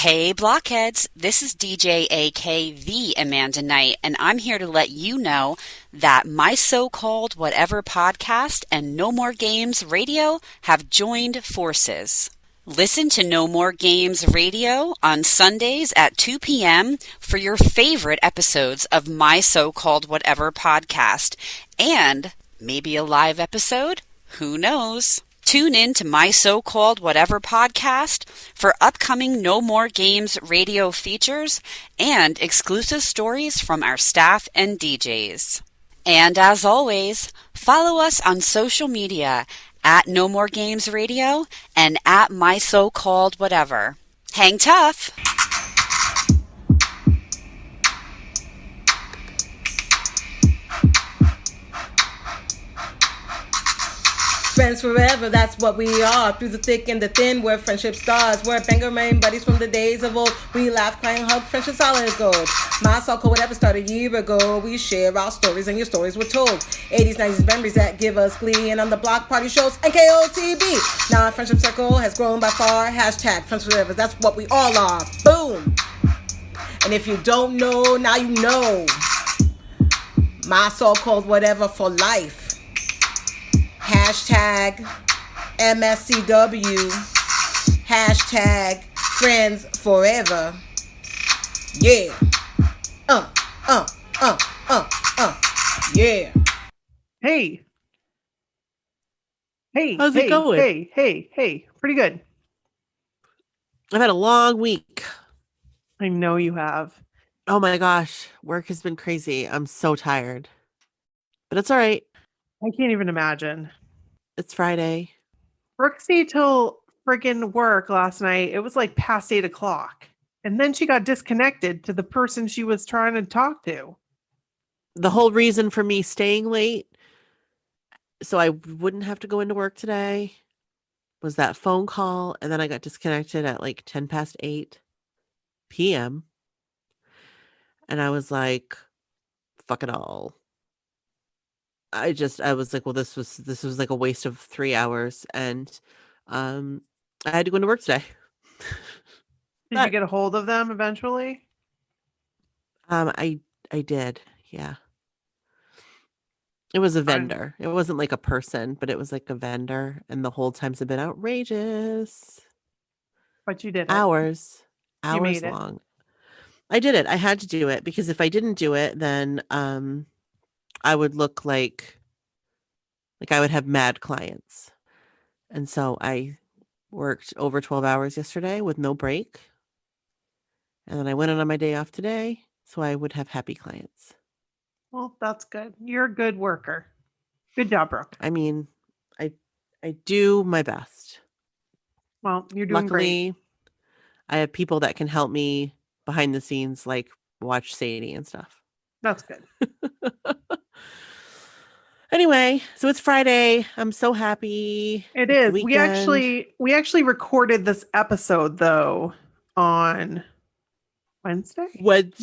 Hey blockheads, this is DJ AK the Amanda Knight, and I'm here to let you know that my so-called whatever podcast and No More Games Radio have joined forces. Listen to No More Games Radio on Sundays at 2 p.m. for your favorite episodes of my so-called whatever podcast, and maybe a live episode? Who knows? Tune in to my so-called whatever podcast for upcoming No More Games radio features and exclusive stories from our staff and DJs. And as always, follow us on social media at No More Games Radio and at my so-called whatever. Hang tough! Friends forever, that's what we are. Through the thick and the thin, we're friendship stars. We're banger main buddies from the days of old. We laugh, cry, and hug, friendship solid gold. My so-called whatever started a year ago. We share our stories and your stories were told. 80s, 90s memories that give us glee. And on the block party shows and KOTB. Now our friendship circle has grown by far. Hashtag friends forever, that's what we all are. Boom! And if you don't know, now you know. My so-called whatever for life. Hashtag MSCW. Hashtag friends forever. Yeah. Yeah. Hey. How's it going? Hey. Pretty good. I've had a long week. I know you have. Oh my gosh. Work has been crazy. I'm so tired. But it's all right. I can't even imagine. It's Friday. Brooksy till friggin' work last night. It was like past 8:00. And then she got disconnected to the person she was trying to talk to. The whole reason for me staying late, so I wouldn't have to go into work today, was that phone call. And then I got disconnected at like 10 past 8 p.m. And I was like, fuck it all. I was like, well, this was like a waste of 3 hours, and I had to go into work today. Did you get a hold of them eventually? I did, yeah. It was a vendor. It wasn't like a person, but it was like a vendor, and the hold times have been outrageous. But you did it. Hours made it. long. I did it. I had to do it because if I didn't do it, then I would look like I would have mad clients. And so I worked over 12 hours yesterday with no break. And then I went on my day off today, so I would have happy clients. Well, that's good. You're a good worker. Good job, Brooke. I mean, I do my best. Well, you're doing Luckily, great. I have people that can help me behind the scenes, like watch Sadie and stuff. That's good. Anyway, so it's Friday. I'm so happy. It It's is. weekend. We actually recorded this episode though on Wednesday. But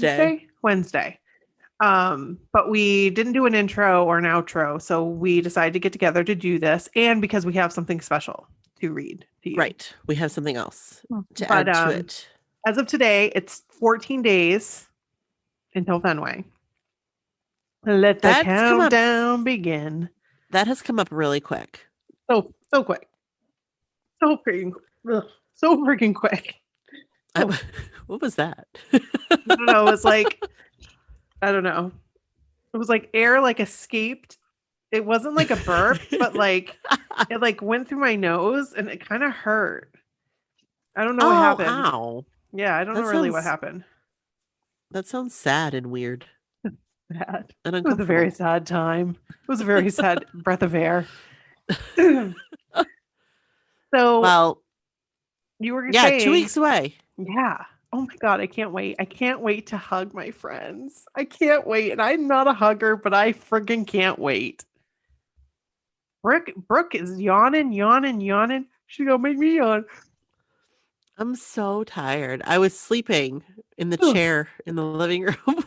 we didn't do an intro or an outro, so we decided to get together to do this, and because we have something special to read to you. Right. We have something else to add to it. As of today, it's 14 days until Fenway. Let the countdown begin. That has come up really quick. So quick. So freaking quick. What was that? I don't know. It was like, I don't know. It was like air like escaped. It wasn't like a burp, but like it like went through my nose and it kind of hurt. I don't know what happened. Ow. Yeah, I don't know really what happened. That sounds sad and weird. Sad. And it was a very sad time. It was a very sad breath of air. So, well, you were saying, 2 weeks away. Yeah. Oh my God, I can't wait. I can't wait to hug my friends. I can't wait. And I'm not a hugger, but I freaking can't wait. Brooke is yawning. She's gonna make me yawn. I'm so tired. I was sleeping in the chair in the living room.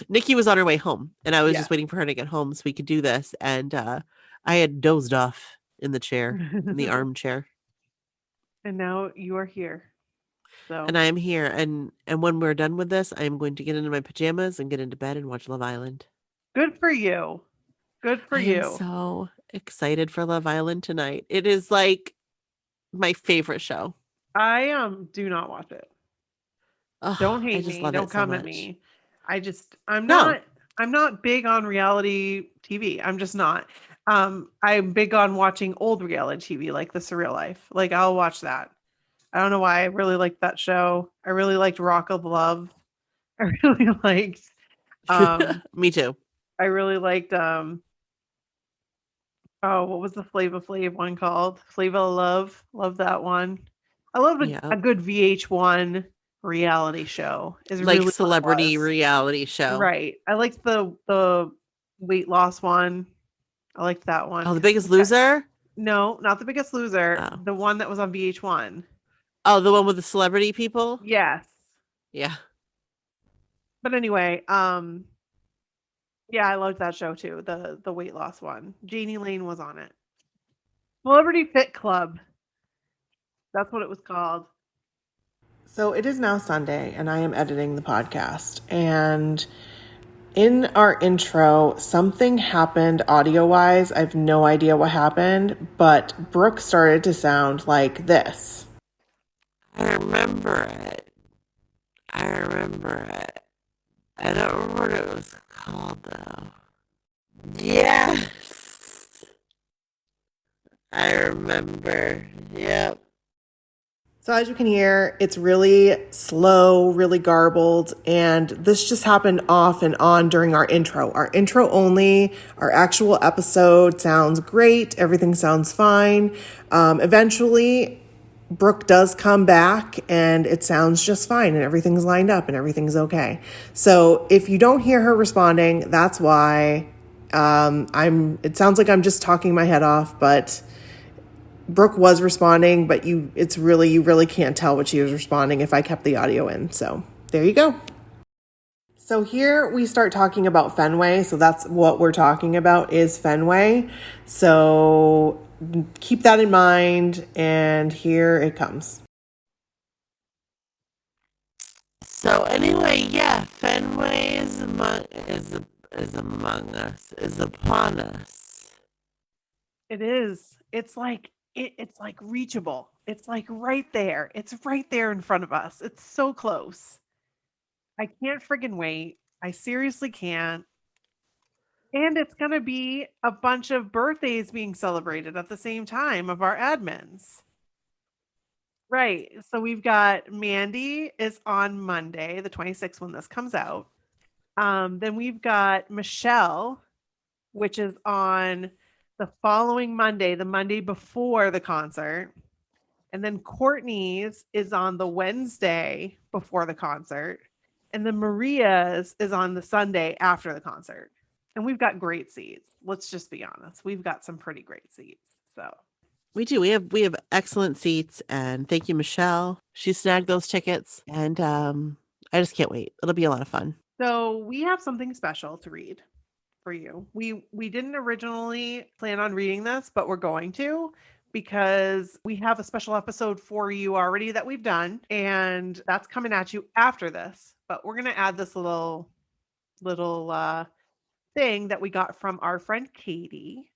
Nikki was on her way home, and I was just waiting for her to get home so we could do this. And I had dozed off in the chair, in the armchair. And now you are here. So I am here. And when we're done with this, I am going to get into my pajamas and get into bed and watch Love Island. good for you. Good for I am you. so excited for Love Island tonight. It is like my favorite show. I do not watch it. Don't Oh, I hate just me. love Don't it so come at much. me. No. I'm not big on reality TV. I'm just not. I'm big on watching old reality TV like The Surreal Life. Like I'll watch that. I don't know why I really liked that show. I really liked Rock of Love. I really liked um Me too. I really liked oh, what was the Flava Flav one called? Flava of Love. Love that one. I love Yeah. a good VH1 reality show is Like really what it celebrity was. reality show. Right. I liked the weight loss one. I liked that one. Oh, The Biggest Loser? No, not The Biggest Loser. Oh. The one that was on VH1. Oh, the one with the celebrity people? Yes. Yeah. But anyway, yeah, I loved that show too. The weight loss one. Janie Lane was on it. Celebrity Fit Club. That's what it was called. So it is now Sunday, and I am editing the podcast. And in our intro, something happened audio wise. I have no idea what happened, but Brooke started to sound like this. I remember it. I remember it. I don't remember what it was called though. Yes. I remember. Yep. So as you can hear, it's really slow, really garbled, and this just happened off and on during our intro. Our intro only, our actual episode sounds great. Everything sounds fine. Eventually, Brooke does come back and it sounds just fine and everything's lined up and everything's okay. So if you don't hear her responding, that's why. It sounds like I'm just talking my head off, but Brooke was responding, but you really can't tell what she was responding if I kept the audio in. So there you go. So here we start talking about Fenway. So that's what we're talking about is Fenway. So keep that in mind. And here it comes. So anyway, yeah, Fenway is among us, is upon us. It is. It's like reachable. It's like right there. It's right there in front of us. It's so close. I can't friggin' wait. I seriously can't. And it's going to be a bunch of birthdays being celebrated at the same time of our admins. Right. So we've got Mandy is on Monday, the 26th when this comes out. Then we've got Michelle, which is on the following Monday, the Monday before the concert. And then Courtney's is on the Wednesday before the concert. And then Maria's is on the Sunday after the concert. And we've got great seats. Let's just be honest. We've got some pretty great seats. So We do. We have excellent seats, and thank you, Michelle. She snagged those tickets, and I just can't wait. It'll be a lot of fun. So we have something special to read for you. We didn't originally plan on reading this, but we're going to because we have a special episode for you already that we've done, and that's coming at you after this. But we're gonna add this little thing that we got from our friend Katie.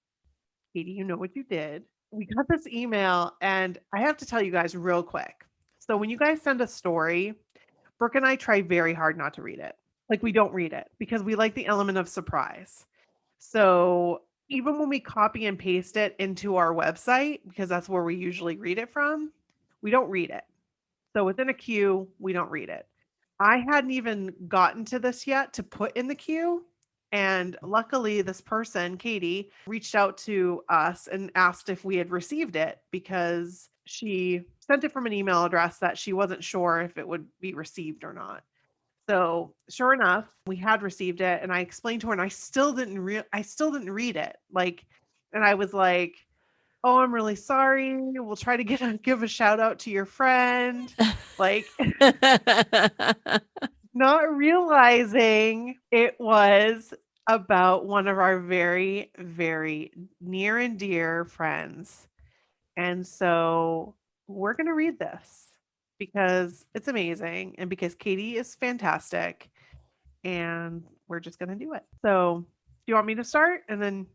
Katie, you know what you did. We got this email, and I have to tell you guys real quick. So when you guys send a story, Brooke and I try very hard not to read it. Like we don't read it because we like the element of surprise. So even when we copy and paste it into our website, because that's where we usually read it from, we don't read it. So within a queue, we don't read it. I hadn't even gotten to this yet to put in the queue. And luckily, this person, Katie, reached out to us and asked if we had received it because she sent it from an email address that she wasn't sure if it would be received or not. So sure enough, we had received it, and I explained to her, and I still didn't read it. Like, and I was like, "Oh, I'm really sorry. We'll try to give a shout out to your friend." Like, not realizing it was about one of our very, very near and dear friends. And so we're going to read this. because it's amazing and because Katie is fantastic and we're just going to do it. So, do you want me to start and then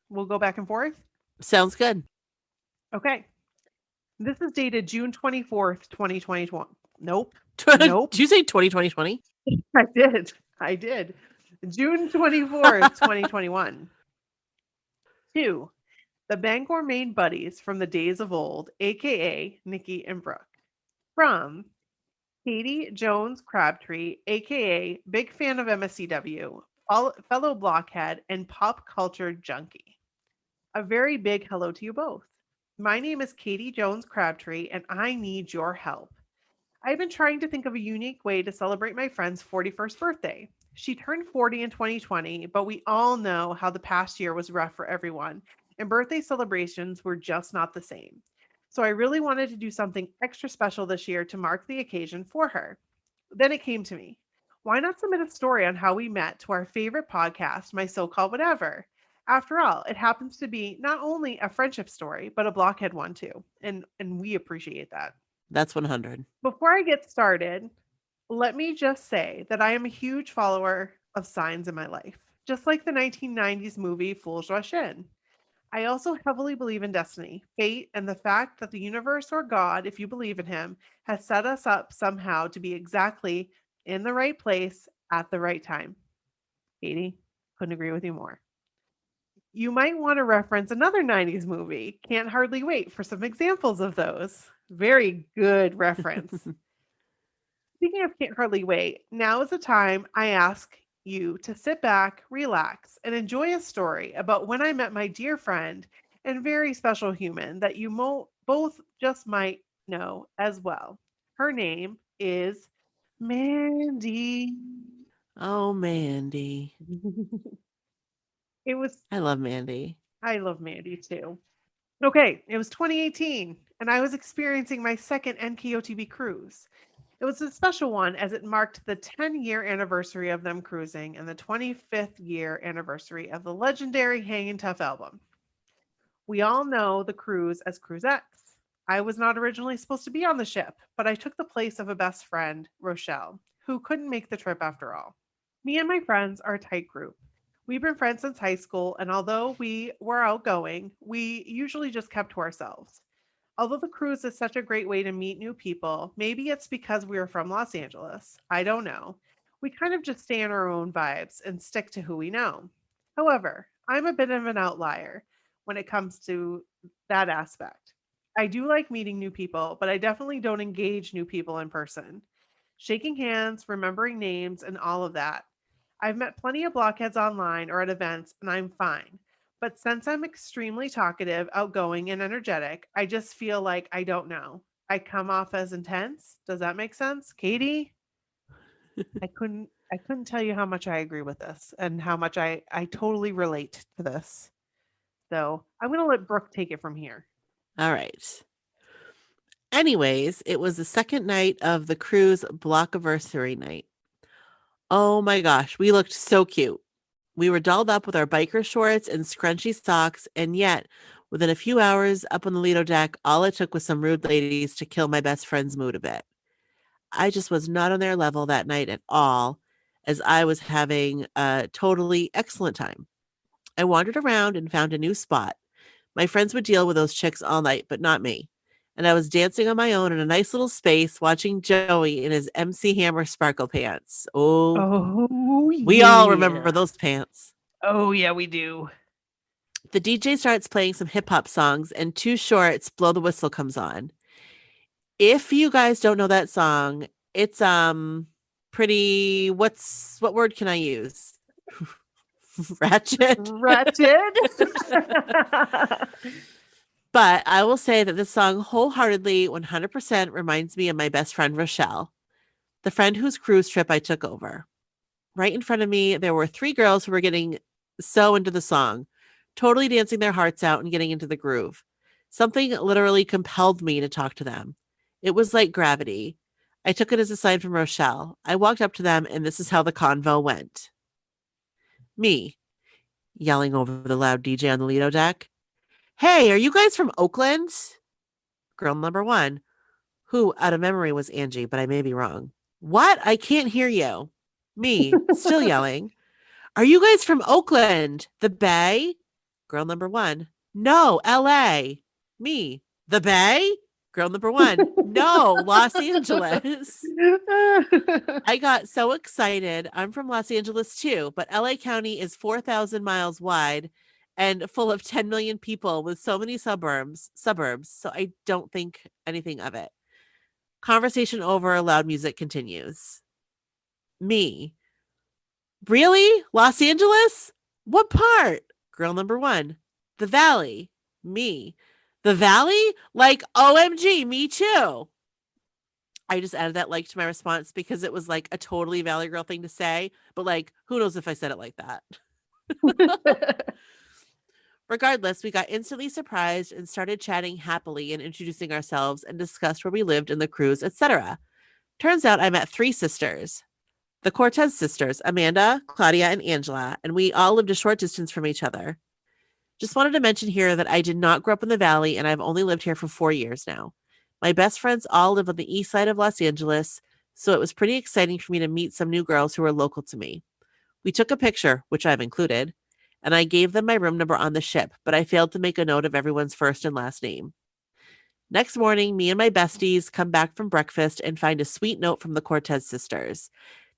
we'll go back and forth? Sounds good. Okay. This is dated June 24th, 2021. Nope. Did you say 2020? I did. I did. June 24th, 2021. 2. The Bangor Maine Buddies from the days of old, aka Nikki and Brooke. From Katie Jones Crabtree, aka Big Fan of MSCW, fellow blockhead and pop culture junkie. A very big hello to you both. My name is Katie Jones Crabtree, and I need your help. I've been trying to think of a unique way to celebrate my friend's 41st birthday. She turned 40 in 2020, but we all know how the past year was rough for everyone, and birthday celebrations were just not the same. So I really wanted to do something extra special this year to mark the occasion for her. Then it came to me. Why not submit a story on how we met to our favorite podcast, My So-Called Whatever? After all, it happens to be not only a friendship story, but a blockhead one too. And we appreciate that. That's 100. Before I get started, let me just say that I am a huge follower of signs in my life, just like the 1990s movie Fools Rush In. I also heavily believe in destiny, fate, and the fact that the universe or God, if you believe in him, has set us up somehow to be exactly in the right place at the right time. Katie, couldn't agree with you more. You might want to reference another 90s movie. Can't hardly wait for some examples of those. Very good reference. Speaking of can't hardly wait, now is the time I ask you to sit back, relax, and enjoy a story about when I met my dear friend and very special human that you both just might know as well. Her name is Mandy. Oh, Mandy. It was, I love Mandy. I love Mandy too. Okay, it was 2018, and I was experiencing my second NKOTB cruise. It was a special one as it marked the 10-year anniversary of them cruising and the 25th year anniversary of the legendary Hangin' Tough album. We all know the cruise as Cruise X. I was not originally supposed to be on the ship, but I took the place of a best friend, Rochelle, who couldn't make the trip after all. Me and my friends are a tight group. We've been friends since high school, and although we were outgoing, we usually just kept to ourselves. Although the cruise is such a great way to meet new people, maybe it's because we are from Los Angeles. I don't know. We kind of just stay in our own vibes and stick to who we know. However, I'm a bit of an outlier when it comes to that aspect. I do like meeting new people, but I definitely don't engage new people in person. Shaking hands, remembering names, and all of that. I've met plenty of blockheads online or at events, and I'm fine. But since I'm extremely talkative, outgoing, and energetic, I just feel like I don't know. I come off as intense. Does that make sense? Katie? I couldn't tell you how much I agree with this and how much I totally relate to this. So I'm gonna let Brooke take it from here. All right. Anyways, it was the second night of the cruise blockiversary night. Oh my gosh, we looked so cute. We were dolled up with our biker shorts and scrunchy socks, and yet, within a few hours up on the Lido deck, all it took was some rude ladies to kill my best friend's mood a bit. I just was not on their level that night at all, as I was having a totally excellent time. I wandered around and found a new spot. My friends would deal with those chicks all night, but not me. And I was dancing on my own in a nice little space, watching Joey in his MC Hammer sparkle pants. Oh, Oh we all remember those pants. Oh yeah, we do. The DJ starts playing some hip hop songs, and Too Short's Blow the Whistle comes on. If you guys don't know that song, it's pretty, what word can I use? Ratchet. Ratchet. But I will say that this song wholeheartedly 100% reminds me of my best friend Rochelle, the friend whose cruise trip I took over. Right in front of me, there were 3 girls who were getting so into the song, totally dancing their hearts out and getting into the groove. Something literally compelled me to talk to them. It was like gravity. I took it as a sign from Rochelle. I walked up to them, and this is how the convo went. Me, yelling over the loud DJ on the Lido deck. Hey, are you guys from Oakland? Girl number 1. Who out of memory was Angie, but I may be wrong. What? I can't hear you. Me, still yelling. Are you guys from Oakland? The Bay? Girl number 1. No, LA. Me. The Bay? Girl number 1. No, Los Angeles. I got so excited. I'm from Los Angeles too, but LA County is 4,000 miles wide and full of 10 million people with so many suburbs. So I don't think anything of it. Conversation over, loud music continues. Me. Really? Los Angeles? What part? Girl number 1. The Valley. Me. The Valley? Like, OMG, me too. I just added that like to my response because it was like a totally Valley Girl thing to say, but like, who knows if I said it like that. Regardless, we got instantly surprised and started chatting happily and introducing ourselves and discussed where we lived in the cruise, etc. Turns out I met 3 sisters. The Cortez sisters, Amanda, Claudia, and Angela, and we all lived a short distance from each other. Just wanted to mention here that I did not grow up in the Valley, and I've only lived here for 4 years now. My best friends all live on the east side of Los Angeles, so it was pretty exciting for me to meet some new girls who were local to me. We took a picture, which I've included, and I gave them my room number on the ship, but I failed to make a note of everyone's first and last name. Next morning, me and my besties come back from breakfast and find a sweet note from the Cortez sisters.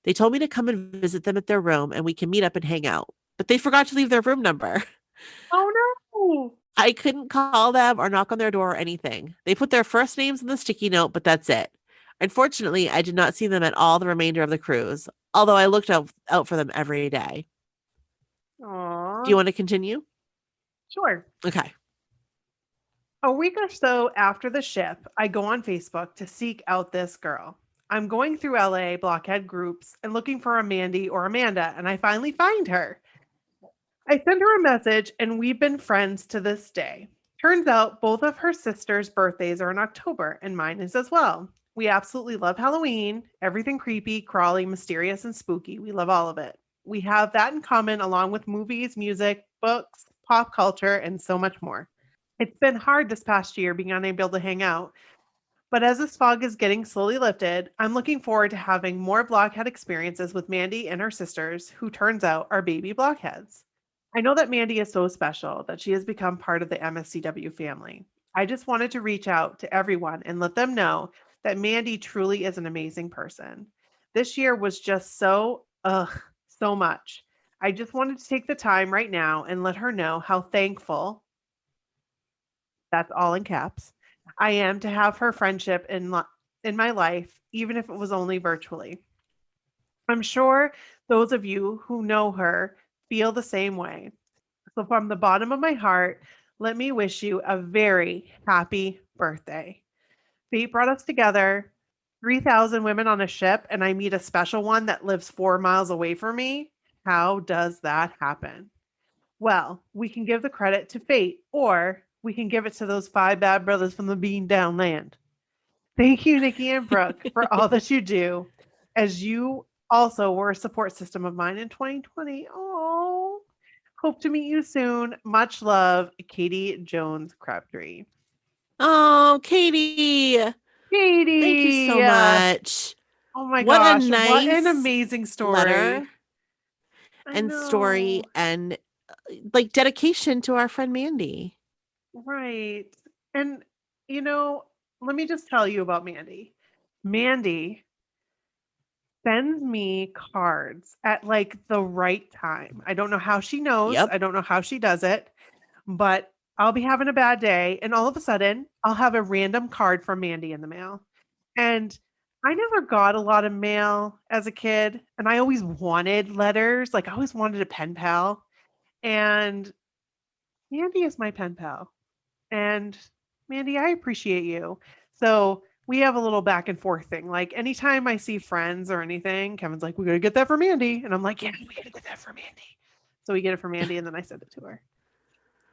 They told me to come and visit them at their room and we can meet up and hang out, but they forgot to leave their room number. Oh no. I couldn't call them or knock on their door or anything. They put their first names in the sticky note, but that's it. Unfortunately, I did not see them at all the remainder of the cruise, although I looked out for them every day. Aww. Do you want to continue? Sure. Okay. A week or so after the ship, I go on Facebook to seek out this girl. I'm going through LA blockhead groups and looking for a Mandy or Amanda, and I finally find her. I send her a message, and we've been friends to this day. Turns out both of her sisters' birthdays are in October, and mine is as well. We absolutely love Halloween, everything creepy, crawly, mysterious, and spooky. We love all of it. We have that in common along with movies, music, books, pop culture, and so much more. It's been hard this past year being unable to hang out, but as this fog is getting slowly lifted, I'm looking forward to having more blockhead experiences with Mandy and her sisters, who turns out are baby blockheads. I know that Mandy is so special that she has become part of the MSCW family. I just wanted to reach out to everyone and let them know that Mandy truly is an amazing person. This year was just so much. I just wanted to take the time right now and let her know how thankful, that's all in caps, I am to have her friendship in my life, even if it was only virtually. I'm sure those of you who know her feel the same way. So from the bottom of my heart, let me wish you a very happy birthday. Fate brought us together, 3,000 women on a ship, and I meet a special one that lives 4 miles away from me. How does that happen? Well, we can give the credit to fate, or we can give it to those 5 bad brothers from the bean down land. Thank you, Nikki and Brooke, for all that you do, as you also were a support system of mine in 2020. Oh, hope to meet you soon. Much love, Katie Jones Crabtree. Oh, Katie. Katie. Thank you so much. Oh my what gosh. A nice what an amazing story. Letter and story and like dedication to our friend Mandy. Right. And, let me just tell you about Mandy. Mandy sends me cards at like the right time. I don't know how she knows. Yep. I don't know how she does it, but I'll be having a bad day and all of a sudden I'll have a random card from Mandy in the mail. And I never got a lot of mail as a kid, and I always wanted letters. Like I always wanted a pen pal. And Mandy is my pen pal. And Mandy, I appreciate you. So we have a little back and forth thing. Like anytime I see friends or anything, Kevin's like, "We gotta get that for Mandy," and I'm like, "Yeah, we gotta get that for Mandy." So we get it for Mandy, and then I send it to her.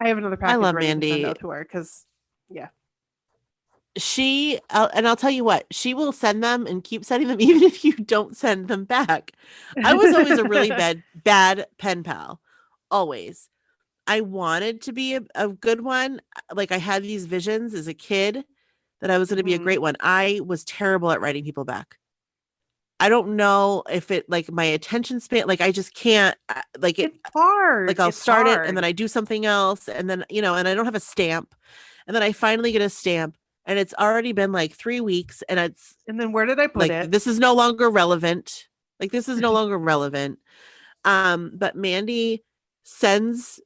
I have another package love ready to Mandy. send out to her because, yeah. And I'll tell you what, she will send them and keep sending them even if you don't send them back. I was always a really bad pen pal. Always. I wanted to be a good one. Like I had these visions as a kid that I was going to be a Mhm. great one. I was terrible at writing people back. I don't know if it like my attention span, like I just can't like it, It's hard. like I'll It's start it and hard. then I do something else and then, you know, and I don't have a stamp and then I finally get a stamp and it's already been like 3 weeks and it's And then where did I put like, it? this is no longer relevant. Like this is no longer relevant. But Mandy sends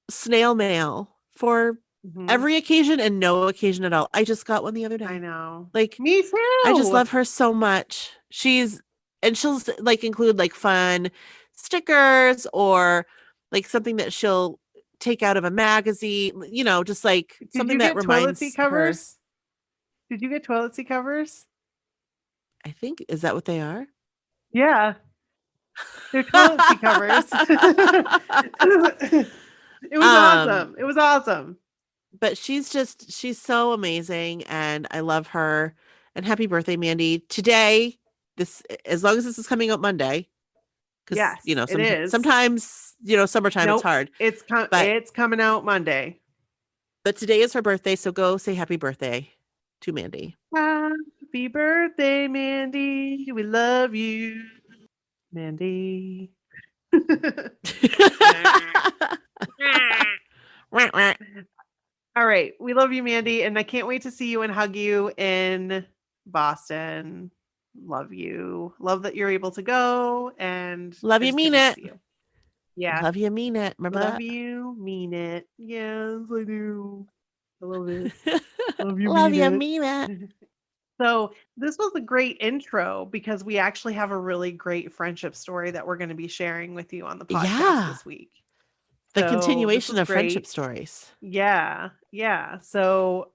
snail mail for Mhm. every occasion and no occasion at all. I just got one the other day. I know. Like, Me too. I just love her so much. And she'll like include like fun stickers or like something that she'll take out of a magazine, you know, just like Did something you that get toilet seat reminds her. covers? Did you get toilet seat covers? I think, is that what they are? Yeah. They're toilet seat covers. It was awesome. It was awesome. But she's so amazing and I love her. And happy birthday, Mandy. Today, as long as this is coming out Monday, because Yes, you know, it is. sometimes, you know, summertime it's Nope. hard. It's But coming out Monday. but today is her birthday, so go say happy birthday to Mandy. Happy birthday, Mandy. We love you, Mandy. All right. We love you, Mandy. And I can't wait to see you and hug you in Boston. Love you. Love that you're able to go. And Love I you, just mean can't wait to it. see you. Yeah. Love you, mean it. Remember Love that? you, mean it. Yes, I do. I love it. Love you, Love mean you, it. mean it. So this was a great intro because we actually have a really great friendship story that we're going to be sharing with you on the podcast Yeah. this week. The So continuation this was of friendship great. stories. Yeah. Yeah. So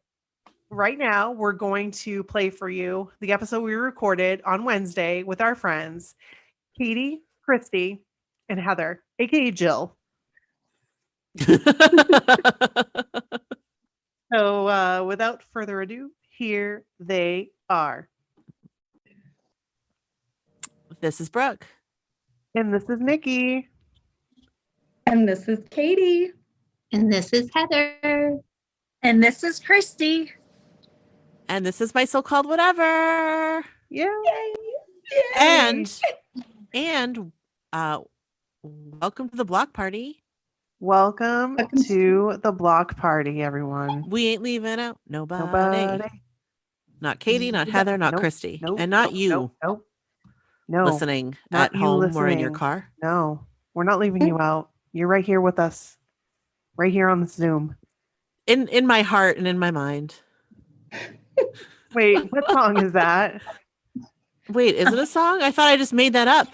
right now we're going to play for you the episode we recorded on Wednesday with our friends, Katie, Christy, and Heather, aka Jill. So without further ado, here they are. This is Brooke. And this is Nikki. And this is Katie. And this is Heather. And this is Christy. And this is my so-called whatever. Yay. And welcome to the block party. Welcome to the block party, everyone. We ain't leaving out nobody. Nobody. Not Katie, not Heather, not Nope, Christy. nope, and not nope, you Nope. No. listening not at you home or in your listening. car. No, we're not leaving you out. You're right here with us. Right here on the Zoom. In my heart and in my mind. Wait, what song is that? Wait, is it a song? I thought I just made that up.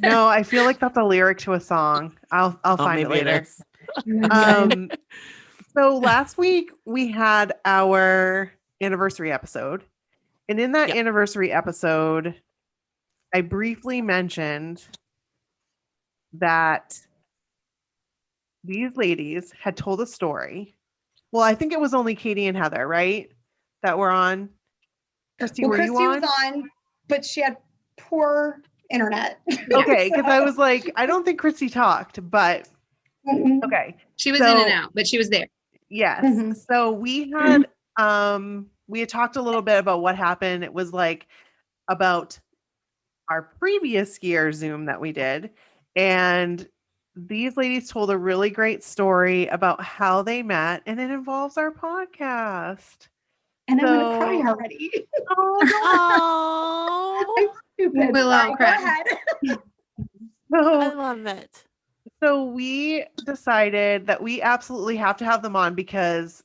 No, I feel like that's a lyric to a song. I'll find it maybe later. is. So last week we had our anniversary episode. And in that anniversary episode, I briefly mentioned that these ladies had told a story. Well, I think it was only Katie and Heather, right? That were on. Christy, Well, were Christy you on? was on, but she had poor internet. Okay, because I was like, I don't think Christy talked, but Mhm. okay. She was So- in and out, but she was there. Yes. Mhm. So we had talked a little bit about what happened. It was like about our previous year Zoom that we did. And these ladies told a really great story about how they met, and it involves our podcast. And I'm So- gonna cry already. Oh, Stupid. We'll all Sorry, go cry. ahead. I So, love it. so we decided that we absolutely have to have them on because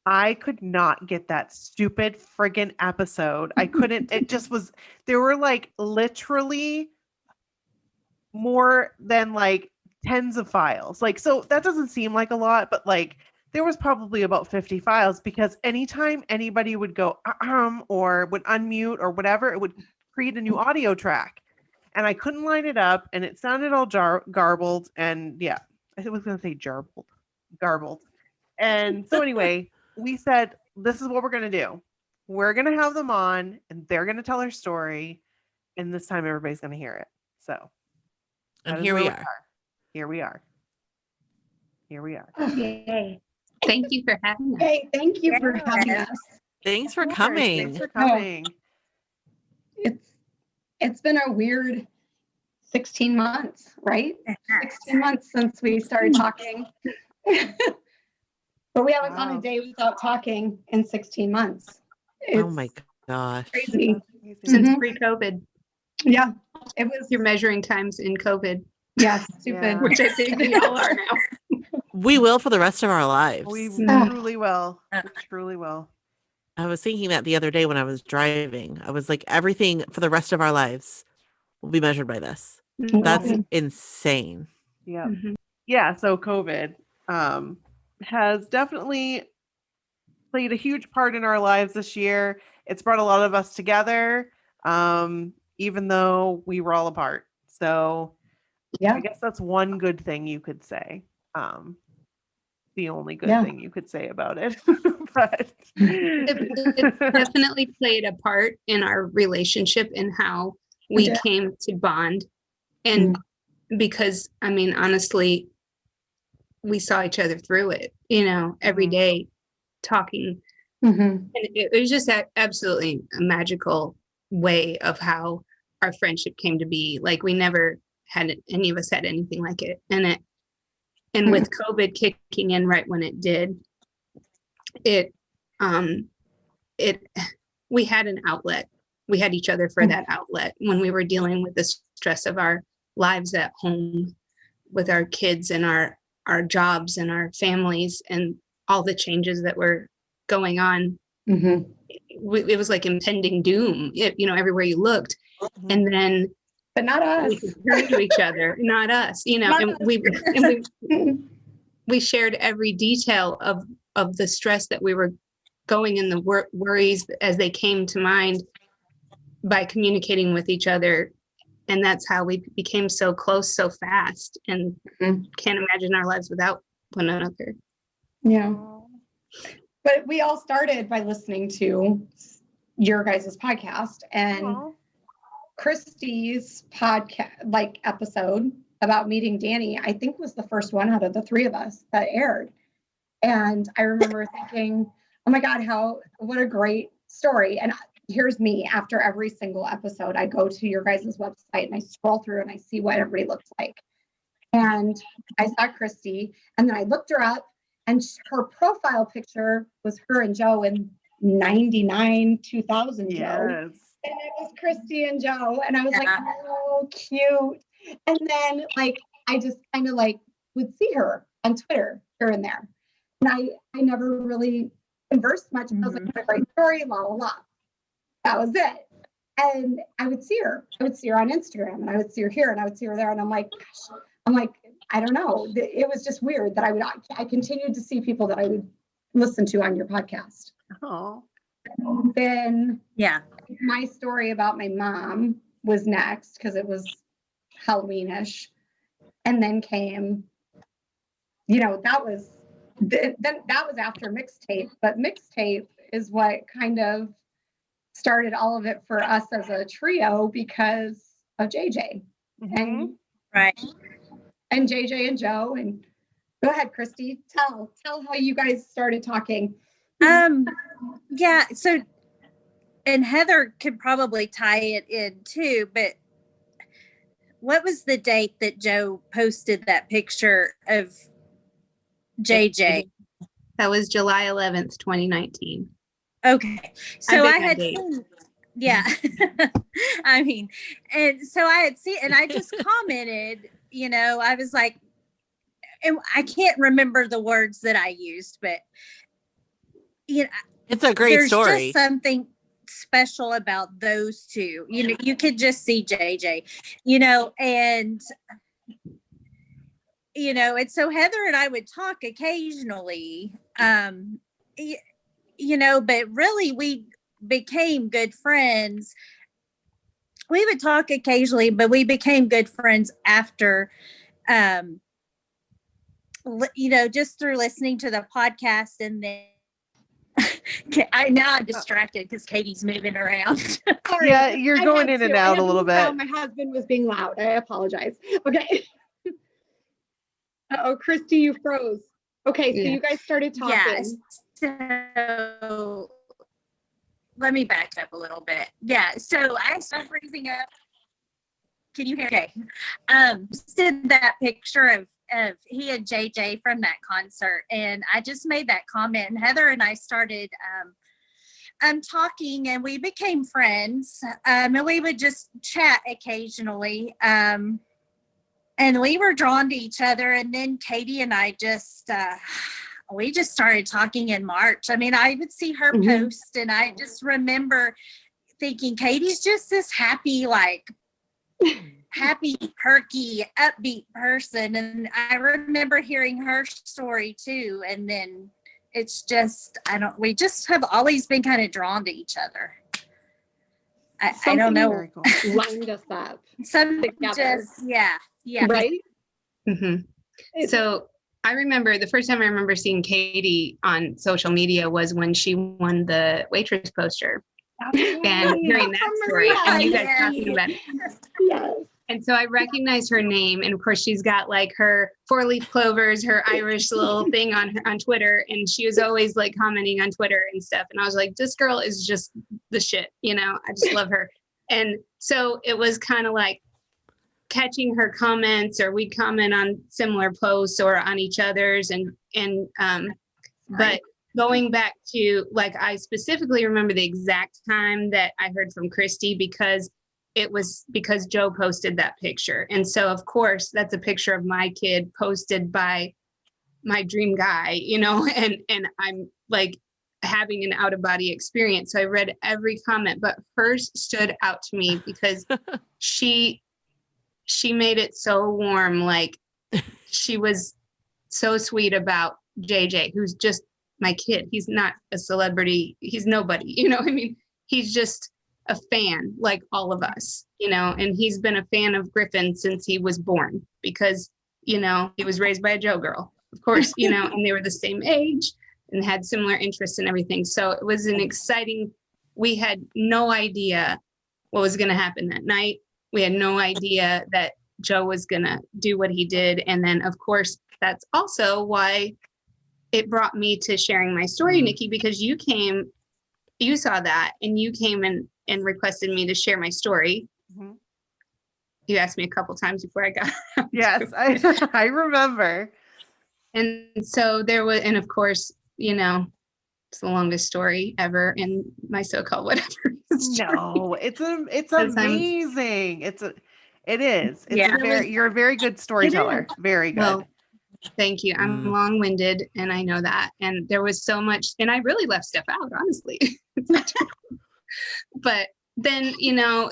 I could not get that stupid friggin' episode. I couldn't, it just was, there were like literally more than like tens of files. Like, so that doesn't seem like a lot, but like there was probably about 50 files because anytime anybody would go, or would unmute or whatever, it would create a new audio track. And I couldn't line it up and it sounded all garbled. And yeah, I was going to say garbled. And so anyway, we said, this is what we're going to do. We're going to have them on and they're going to tell their story. And this time everybody's going to hear it. So. And that is here where we are. Here we are. Here we are. Yay. Thank you for having us. Hey, thank you for having us. Thanks for Of course. coming. Thanks for No. coming. It's been a weird 16 months, right? 16 months since we started talking. But we haven't gone Wow. a day without talking in 16 months. Oh my gosh. Crazy. Crazy. Since Mhm. pre-COVID, Yeah, it was. you're measuring times in COVID, Yeah, stupid. Yeah. which I think we all are now. We will for the rest of our lives. We Ah. truly will. We truly will. I was thinking that the other day when I was driving. I was like, everything for the rest of our lives will be measured by this. That's Mhm. insane. Yeah. Mhm. Yeah. So COVID has definitely played a huge part in our lives this year. It's brought a lot of us together, even though we were all apart. So Yeah. I guess that's one good thing you could say. The only good Yeah. thing you could say about it. But It definitely played a part in our relationship and how we did. came to bond. And because, I mean, honestly, we saw each other through it, every Mhm. day talking. Mhm. And it was just absolutely a magical way of how our friendship came to be. Like we never had any of us had anything like it. And with COVID kicking in right when it did, it we had an outlet. We had each other for that outlet when we were dealing with the stress of our lives at home with our kids and our jobs and our families and all the changes that were going on. Mhm. It was like impending doom, everywhere you looked. And then But not us. we could turn to each other, not us, Not and us. we shared every detail of the stress that we were going in, the worries as they came to mind by communicating with each other. And that's how we became so close so fast, and can't imagine our lives without one another. Yeah. But we all started by listening to your guys' podcast, and Aw. Christie's podcast episode about meeting Danny, I think was the first one out of the three of us that aired. And I remember thinking, oh my God, what a great story. And here's me after every single episode, I go to your guys' website and I scroll through and I see what everybody looks like. And I saw Christie, and then I looked her up, and her profile picture was her and Joe in 99, 2000 Joe. Yes. And it was Christie and Joe. And I was like, oh, cute. And then I just kind of would see her on Twitter here and there. And I never really conversed much. I was like, what a great story, la, la, la. That was it. And I would see her. I would see her on Instagram, and I would see her here, and I would see her there. And I'm like, I don't know. It was just weird that I continued to see people that I would listen to on your podcast. Oh. Then my story about my mom was next because it was Halloweenish, and then came, that was after mixtape. But mixtape is what kind of started all of it for us as a trio because of JJ and Right. and JJ and Joe. And go ahead, Christy, tell how you guys started talking. Yeah, so, and Heather could probably tie it in too, but what was the date that Joe posted that picture of JJ? That was July 11th, 2019. Okay. So I bet that had date. seen, yeah. I mean, and so I had seen, and I just commented, I was like, and I can't remember the words that I used, but It's a great there's story. just something special about those two. You could just see JJ, and and so Heather and I would talk occasionally, but really we became good friends. We would talk occasionally, but we became good friends after, just through listening to the podcast. And then I'm distracted because Katie's moving around. Sorry, Yeah, you're I going had in and to. I out had a to little move bit. around. My husband was being loud. I apologize. Okay. Oh, Christy, you froze. Okay, so Yeah. you guys started talking. so let me back up a little bit. Yeah, so I started freezing up. Can you hear? Okay. Did that picture of he and JJ from that concert, and I just made that comment, and Heather and I started talking, and we became friends, and we would just chat occasionally, and we were drawn to each other, and then Katie and I just we just started talking in March. I mean, I would see her post, and I just remember thinking, Katie's just this happy, perky, upbeat person. And I remember hearing her story too. And then it's just, we just have always been kind of drawn to each other. I don't know. Very cool. Lined us up. Something just, yeah. Right? Mm-hmm. So I remember the first time I remember seeing Katie on social media was when she won the waitress poster and hearing that story and you guys talking about it. Yes. And so I recognized her name, and of course she's got like her 4-leaf clovers, her Irish little thing on Twitter, and she was always like commenting on Twitter and stuff. And I was like, this girl is just the shit, I just love her. And so it was kind of like catching her comments, or we'd comment on similar posts or on each other's, but going back to, like, I specifically remember the exact time that I heard from Christie because it was because Joe posted that picture. And so of course that's a picture of my kid posted by my dream guy, and I'm like having an out of body experience. So I read every comment, but hers stood out to me because she made it so warm. Like, she was so sweet about JJ, who's just my kid. He's not a celebrity. He's nobody, he's just a fan like all of us, and he's been a fan of Griffin since he was born because, he was raised by a Joe girl, of course, and they were the same age and had similar interests and everything. So it was an exciting, we had no idea what was going to happen that night. We had no idea that Joe was going to do what he did. And then of course, that's also why it brought me to sharing my story, Nikki, because you saw that and you came and requested me to share my story. Mm-hmm. You asked me a couple times before I got Yes, I remember. And so there was, and of course, it's the longest story ever in my so-called whatever. No, it's amazing. It is. You're a very good storyteller. Very good. Well, thank you. I'm long-winded and I know that. And there was so much, and I really left stuff out, honestly. But then,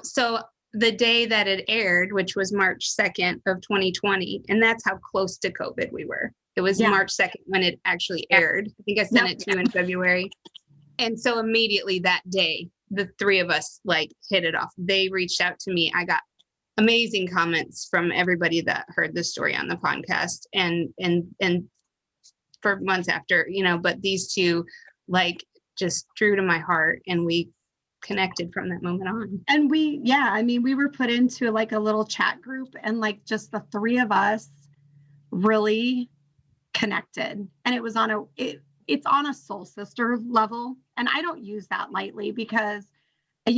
so the day that it aired, which was March 2nd of 2020, and that's how close to COVID we were. It was March 2nd when it actually aired. I think I sent it to you in February. And so immediately that day, the three of us hit it off. They reached out to me. I got amazing comments from everybody that heard the story on the podcast and for months after, but these two just drew to my heart, and we connected from that moment on. And we were put into a little chat group, and just the three of us really connected. And it was it's on a soul sister level. And I don't use that lightly because I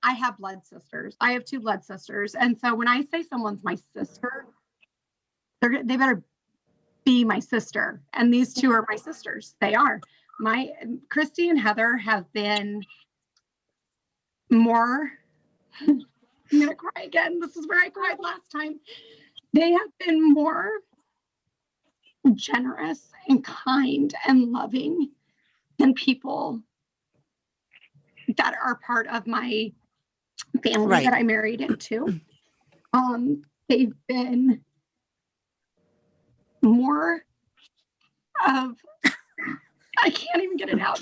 have blood sisters. I have 2 blood sisters. And so when I say someone's my sister, they better be my sister. And these 2 are my sisters. They are. My Christie and Heather have been more, I'm going to cry again. This is where I cried last time. They have been more generous and kind and loving than people that are part of my family that I married into. They've been more of, I can't even get it out.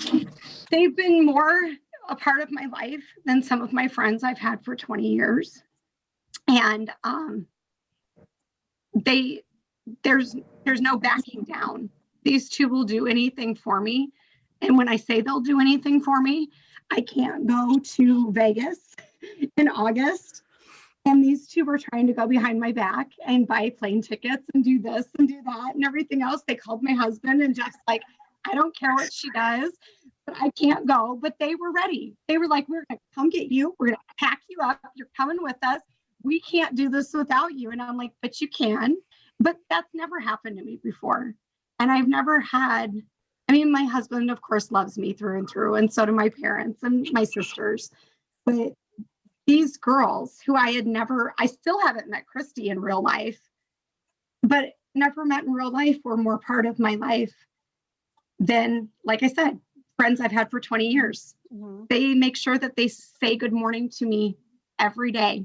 They've been more a part of my life than some of my friends I've had for 20 years. And there's no backing down. These 2 will do anything for me. And when I say they'll do anything for me, I can't go to Vegas in August. And these 2 were trying to go behind my back and buy plane tickets and do this and do that and everything else. They called my husband and just I don't care what she does, but I can't go. But they were ready. They were like, we're going to come get you. We're going to pack you up. You're coming with us. We can't do this without you. And I'm like, but you can. But that's never happened to me before. And I've never had, I mean, my husband, of course, loves me through and through. And so do my parents and my sisters. But these girls who I still haven't met Christie in real life, but never met in real life, were more part of my life than, like I said, friends I've had for 20 years. Mm-hmm. They make sure that they say good morning to me every day.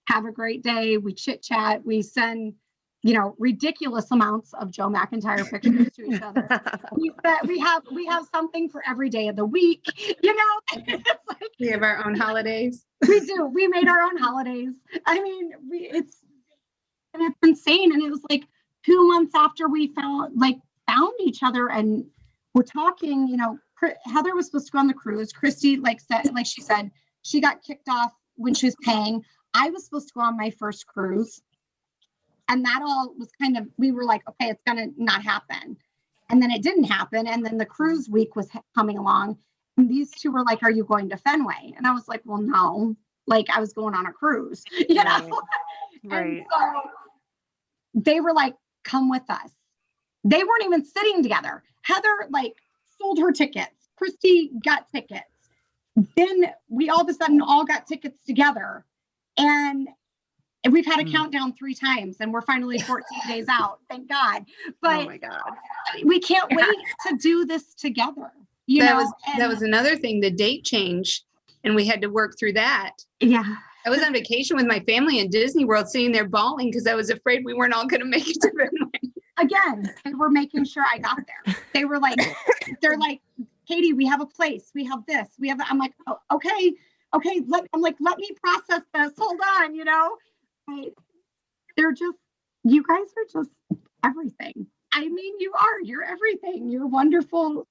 Have a great day. We chit chat. We send, ridiculous amounts of Joe McIntyre pictures to each other. we have something for every day of the week. It's like, we have our own holidays. We do. We made our own holidays. I mean, it's insane. And it was like 2 months after we found each other, and we're talking. Heather was supposed to go on the cruise. Christie, she said, she got kicked off when she was paying. I was supposed to go on my first cruise. And that all was we were like, okay, it's going to not happen. And then it didn't happen. And then the cruise week was coming along. And these two were like, are you going to Fenway? And I was like, well, no, I was going on a cruise, Right. And so they were like, come with us. They weren't even sitting together. Heather sold her tickets. Christie got tickets. Then we all of a sudden all got tickets together. And we've had a countdown 3 times, and we're finally 14 days out. Thank God. But oh my God, we can't wait to do this together. That was another thing, the date change, and we had to work through that. Yeah. I was on vacation with my family in Disney World, sitting there bawling because I was afraid we weren't all going to make it to Fenway. Again, they were making sure I got there. They were like, Katie, we have a place. We have this. I'm like, oh, okay. Let me process this. Hold on, They're just, you guys are just everything. I mean, you're everything. You're wonderful.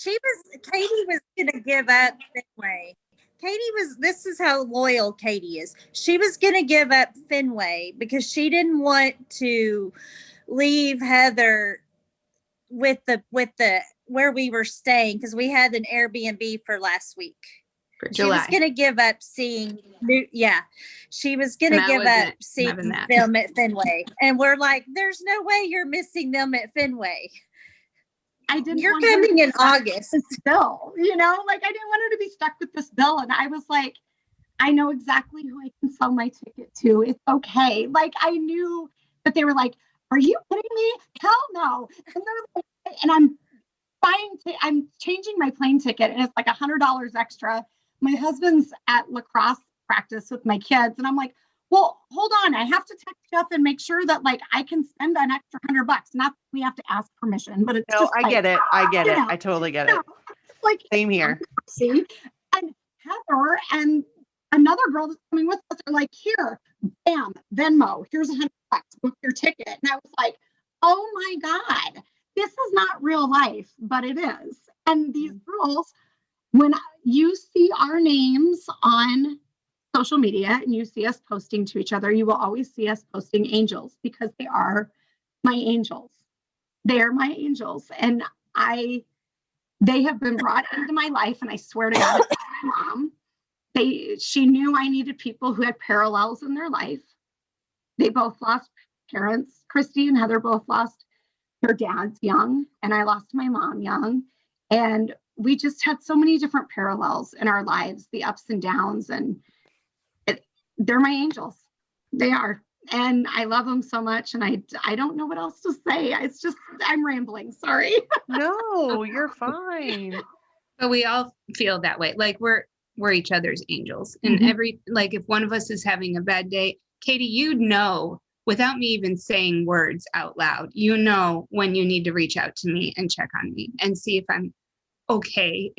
Katie was gonna give up Fenway. This is how loyal Katie is. She was gonna give up Fenway because she didn't want to leave Heather with the where we were staying, because we had an Airbnb for last week. For July. She was gonna give up seeing she was gonna give up seeing them at Fenway. And we're like, there's no way you're missing them at Fenway. You're coming in August. Bill, I didn't want her to be stuck with this bill. And I was like, I know exactly who I can sell my ticket to. It's okay. I knew that they were like, are you kidding me? Hell no. And they're like, and I'm changing my plane ticket, and it's like $100 extra. My husband's at lacrosse practice with my kids. And I'm like, well, hold on. I have to text Jeff and make sure that I can spend an extra $100. Not that we have to ask permission, but it's just I get it. I get it. I totally get it. Same here. See, and Heather and another girl that's coming with us are like, here, bam, Venmo, here's $100, book your ticket. And I was like, oh my God, this is not real life, but it is. And these girls, when you see our names on social media and you see us posting to each other, you will always see us posting angels, because they are my angels. They are my angels. And they have been brought into my life. And I swear to God, it's my mom. She knew I needed people who had parallels in their life. They both lost parents. Christie and Heather both lost their dads young, and I lost my mom young. And we just had so many different parallels in our lives, the ups and downs, and they're my angels. They are. And I love them so much. And I don't know what else to say. It's just, I'm rambling. Sorry. No, you're fine. But we all feel that way. We're each other's angels. And if one of us is having a bad day, Katie, without me even saying words out loud, when you need to reach out to me and check on me and see if I'm okay.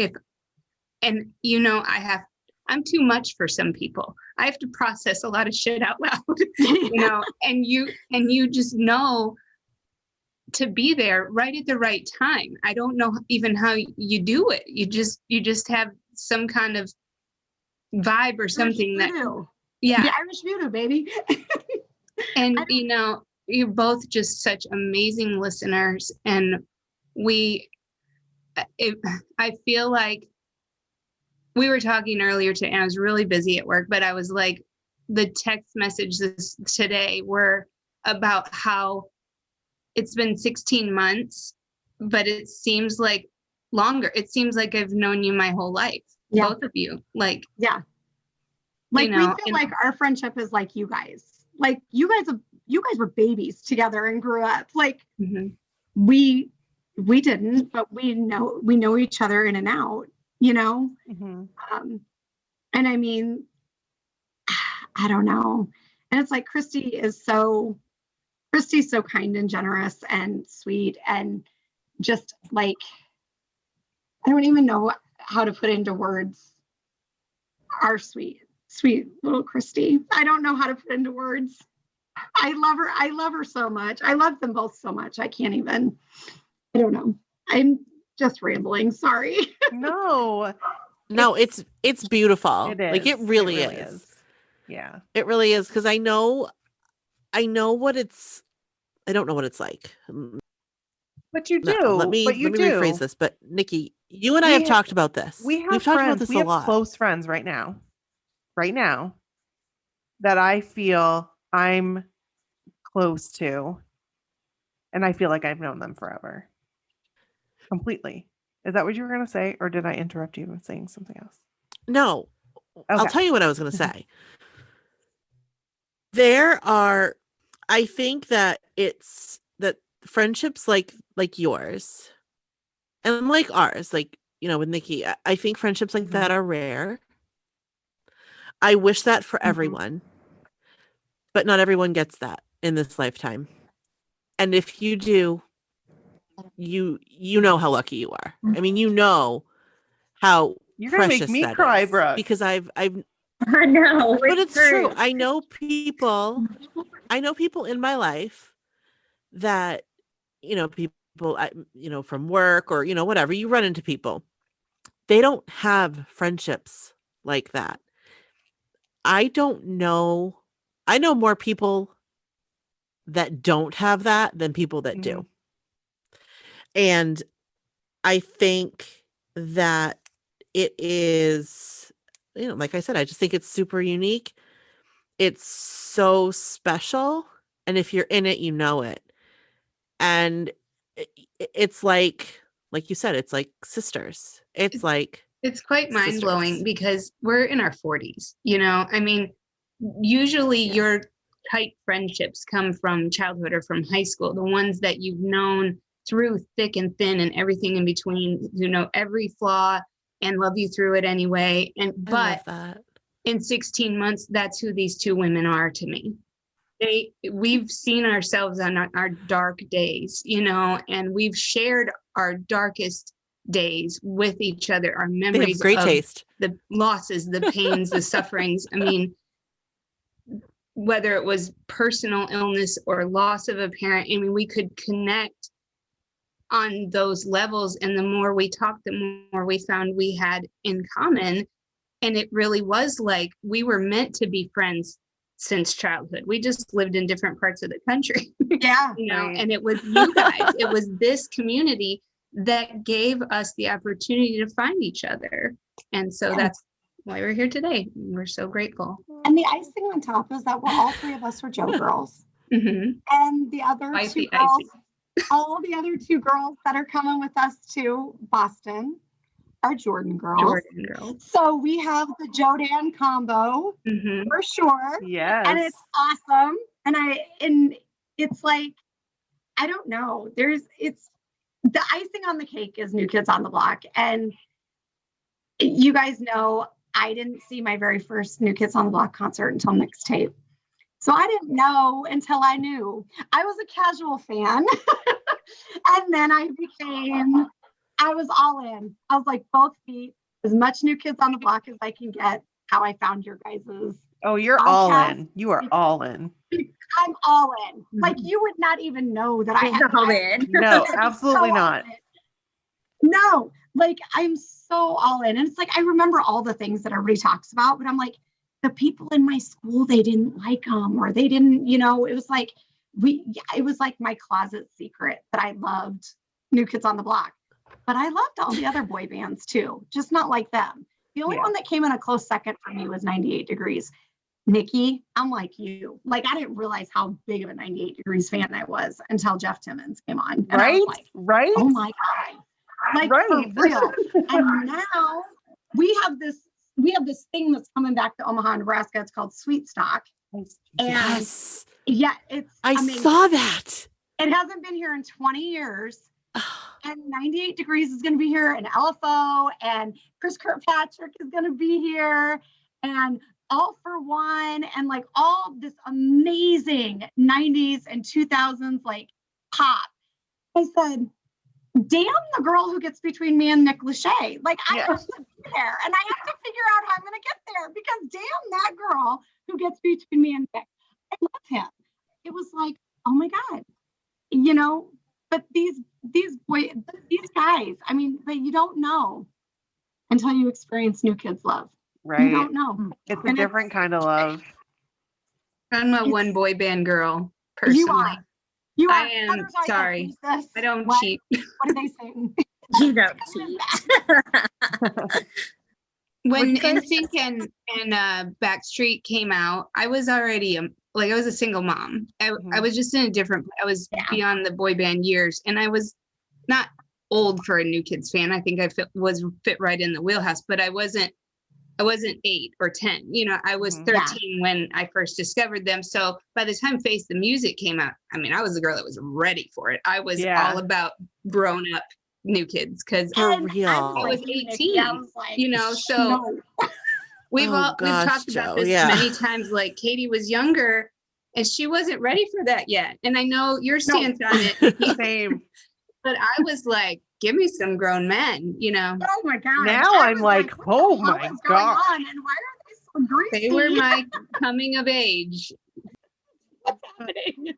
I'm too much for some people. I have to process a lot of shit out loud, and you just know to be there right at the right time. I don't know even how you do it. You just have some kind of vibe or something that, yeah. The Irish voodoo, baby. And you know, you're both just such amazing listeners, and I feel like we were talking earlier today, and I was really busy at work, but I was like, the text messages today were about how it's been 16 months, but it seems like longer. It seems like I've known you my whole life, both of you. Like, yeah. Like, you know, we feel like our friendship is like you guys. Like, you guys were babies together and grew up. Like, we didn't, but we know each other in and out, you know? And I mean, I don't know. And it's like Christie's so kind and generous and sweet, and just like, I don't even know how to put into words our sweet little Christie. I don't know how to put into words. I love her so much. I love them both so much. I don't know. I'm just rambling. Sorry. No, it's beautiful. It is. Like, it really is. Yeah, it really is. Because I know what it's. I don't know what it's like. but you do. No, let me rephrase this. But Nikki, you and I have talked about this. We've talked friends. about this we a have lot. Close friends right now, that I feel I'm close to, and I feel like I've known them forever. Completely. Is that what you were going to say, or did I interrupt you with saying something else? No. Okay. I'll tell you what I was going to say. I think that it's that friendships like yours and like ours, like, you know, with Nikki, I think friendships like that are rare. I wish that for everyone, but not everyone gets that in this lifetime. And if you do, you know how lucky you are. I mean, you know how you're gonna make me cry, Brooke. Because I've I know, but it's true. I know people in my life that, you know, you know, from work or, you know, whatever, you run into people. They don't have friendships like that. I know more people that don't have that than people that do. And I think that it is, you know, like I said, I just think it's super unique. It's so special. And if you're in it, you know it. And it's like you said, it's like sisters. It's quite mind-blowing because we're in our 40s, you know? I mean, usually your tight friendships come from childhood or from high school, the ones that you've known through thick and thin and everything in between, you know, every flaw and love you through it anyway. But in 16 months, that's who these two women are to me. We've seen ourselves on our dark days, you know, and we've shared our darkest days with each other, our memories, great of taste, the losses, the pains, the sufferings. I mean, whether it was personal illness or loss of a parent, I mean, we could connect on those levels. And the more we talked, the more we found we had in common. And it really was like we were meant to be friends since childhood. We just lived in different parts of the country. Yeah. You know, and it was you guys, it was this community that gave us the opportunity to find each other. And so that's why we're here today. We're so grateful. And the icing on top is that all three of us were Joe girls. And the other two girls, all the other two girls that are coming with us to Boston are Jordan girls. So we have the Jodan combo for sure. Yes. And it's awesome. And it's like, I don't know. It's the icing on the cake is New Kids on the Block. And you guys know I didn't see my very first New Kids on the Block concert until mixtape. So I didn't know until I knew. I was a casual fan. And then I was all in. I was like, both feet, as much New Kids on the Block as I can get. how I found your guys's. Oh, you're all podcast. in. You are all in. I'm all in. Like you would not even know that I had. All in. No, I'm absolutely so not. all in. No, like I'm so all in. And it's like I remember all the things that everybody talks about, but I'm like, the people in my school, they didn't like them or they didn't, it was like it was like my closet secret that I loved New Kids on the Block. But I loved all the other boy bands too, just not like them. The only one that came in a close second for me was 98 Degrees. Nikki, I'm like you. Like I didn't realize how big of a 98 Degrees fan I was until Jeff Timmons came on. And I was like, right. oh my God. Like for real. And now we have this thing that's coming back to Omaha, Nebraska. It's called Sweet Stock. And Yes. yeah, it's I amazing. saw that. It hasn't been here in 20 years. And 98 Degrees is going to be here, and LFO, and Chris Kirkpatrick is going to be here, and All for One, and like all this amazing 90s and 2000s like pop. I said, damn the girl who gets between me and Nick Lachey. Like I have to be there, and I have to figure out how I'm going to get there because damn that girl who gets between me and Nick. I love him. It was like, oh my God, but these guys, I mean, but you don't know until you experience New Kids Love. Right. You don't know. It's a different kind of love. I'm a one boy band girl, personally. You are. I am sorry. I don't cheat. What are they saying? You don't cheat. When NSYNC and Backstreet came out, I was already I was a single mom. I was just in a different. I was beyond the boy band years, and I was not old for a New Kids fan. I think I fit right in the wheelhouse, but I wasn't 8 or 10. I was 13 when I first discovered them. So by the time Face the Music came out, I mean, I was the girl that was ready for it. I was all about grown up New Kids because I was 18. I was like, so we've talked about this many times. Like Katie was younger and she wasn't ready for that yet. And I know your stance on it. Same. But I was like, give me some grown men, Oh my God. Now I'm like, oh my God. And why are they so greasy? They were my coming of age. What's happening?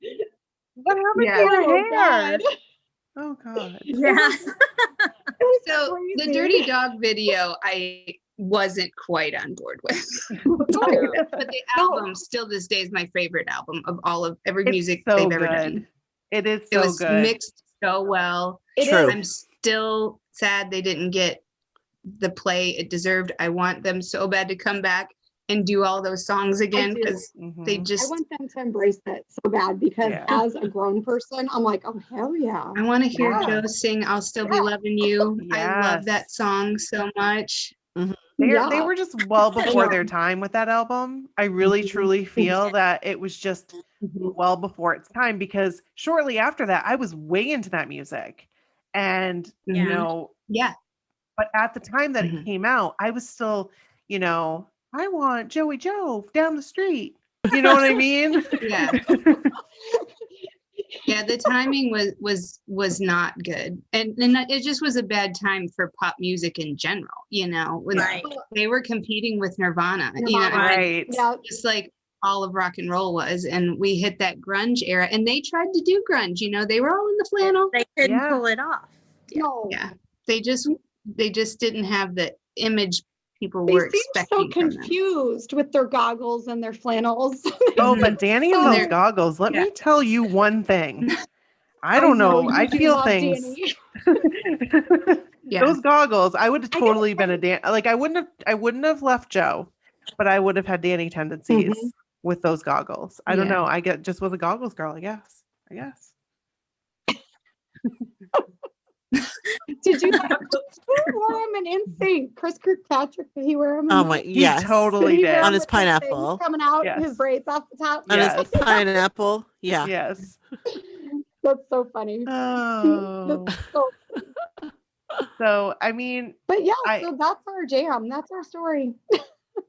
What happened to your hair? Oh God. Yeah. So the Dirty Dog video, I wasn't quite on board with. But the album still this day is my favorite album of every music they've ever done. It is so good. It was mixed so well. True. I'm still sad they didn't get the play it deserved. I want them so bad to come back and do all those songs again because they just. I want them to embrace it so bad because as a grown person, I'm like, oh hell yeah! I want to hear Joe sing "I'll Still Be Loving You." Yes. I love that song so much. They were just well before their time with that album. I really truly feel that it was just well before its time because shortly after that, I was way into that music, and but at the time that it came out, I was still, I want Joey Joe down the street. You know what I mean? Yeah. Yeah, the timing was not good, and it just was a bad time for pop music in general. When they were competing with Nirvana, right? Just like all of rock and roll was, and we hit that grunge era, and they tried to do grunge. They were all in the flannel. They couldn't pull it off. No. Yeah, they just didn't have the image people were expecting. So confused with their goggles and their flannels. Oh, but Danny and those goggles. Let me tell you one thing. I don't know. I feel things. Those goggles. I would have totally been a Dan. Like I wouldn't have left Joe, but I would have had Danny tendencies with those goggles. I don't know. I just was a goggles girl. I guess. Did you who wore him in NSYNC? Chris Kirkpatrick, did he wear him? Oh my, yes. He totally did. On his pineapple. Coming out, his braids off the top. On his pineapple. Yeah. Yes. That's so funny. Oh. That's so funny. So, I mean. But so that's our jam. That's our story.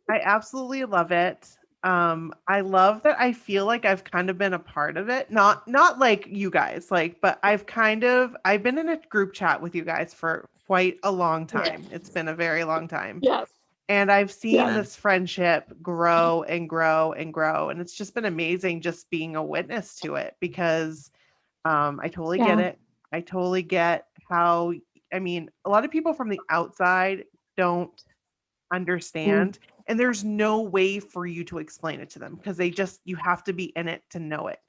I absolutely love it. I love that I feel like I've kind of been a part of it. Not like you guys, but I've been in a group chat with you guys for quite a long time. It's been a very long time. Yes. And I've seen Yeah. this friendship grow and grow and grow. And it's just been amazing just being a witness to it because I totally get Yeah. it. I totally get how, I mean, a lot of people from the outside don't understand. And there's no way for you to explain it to them because you have to be in it to know it.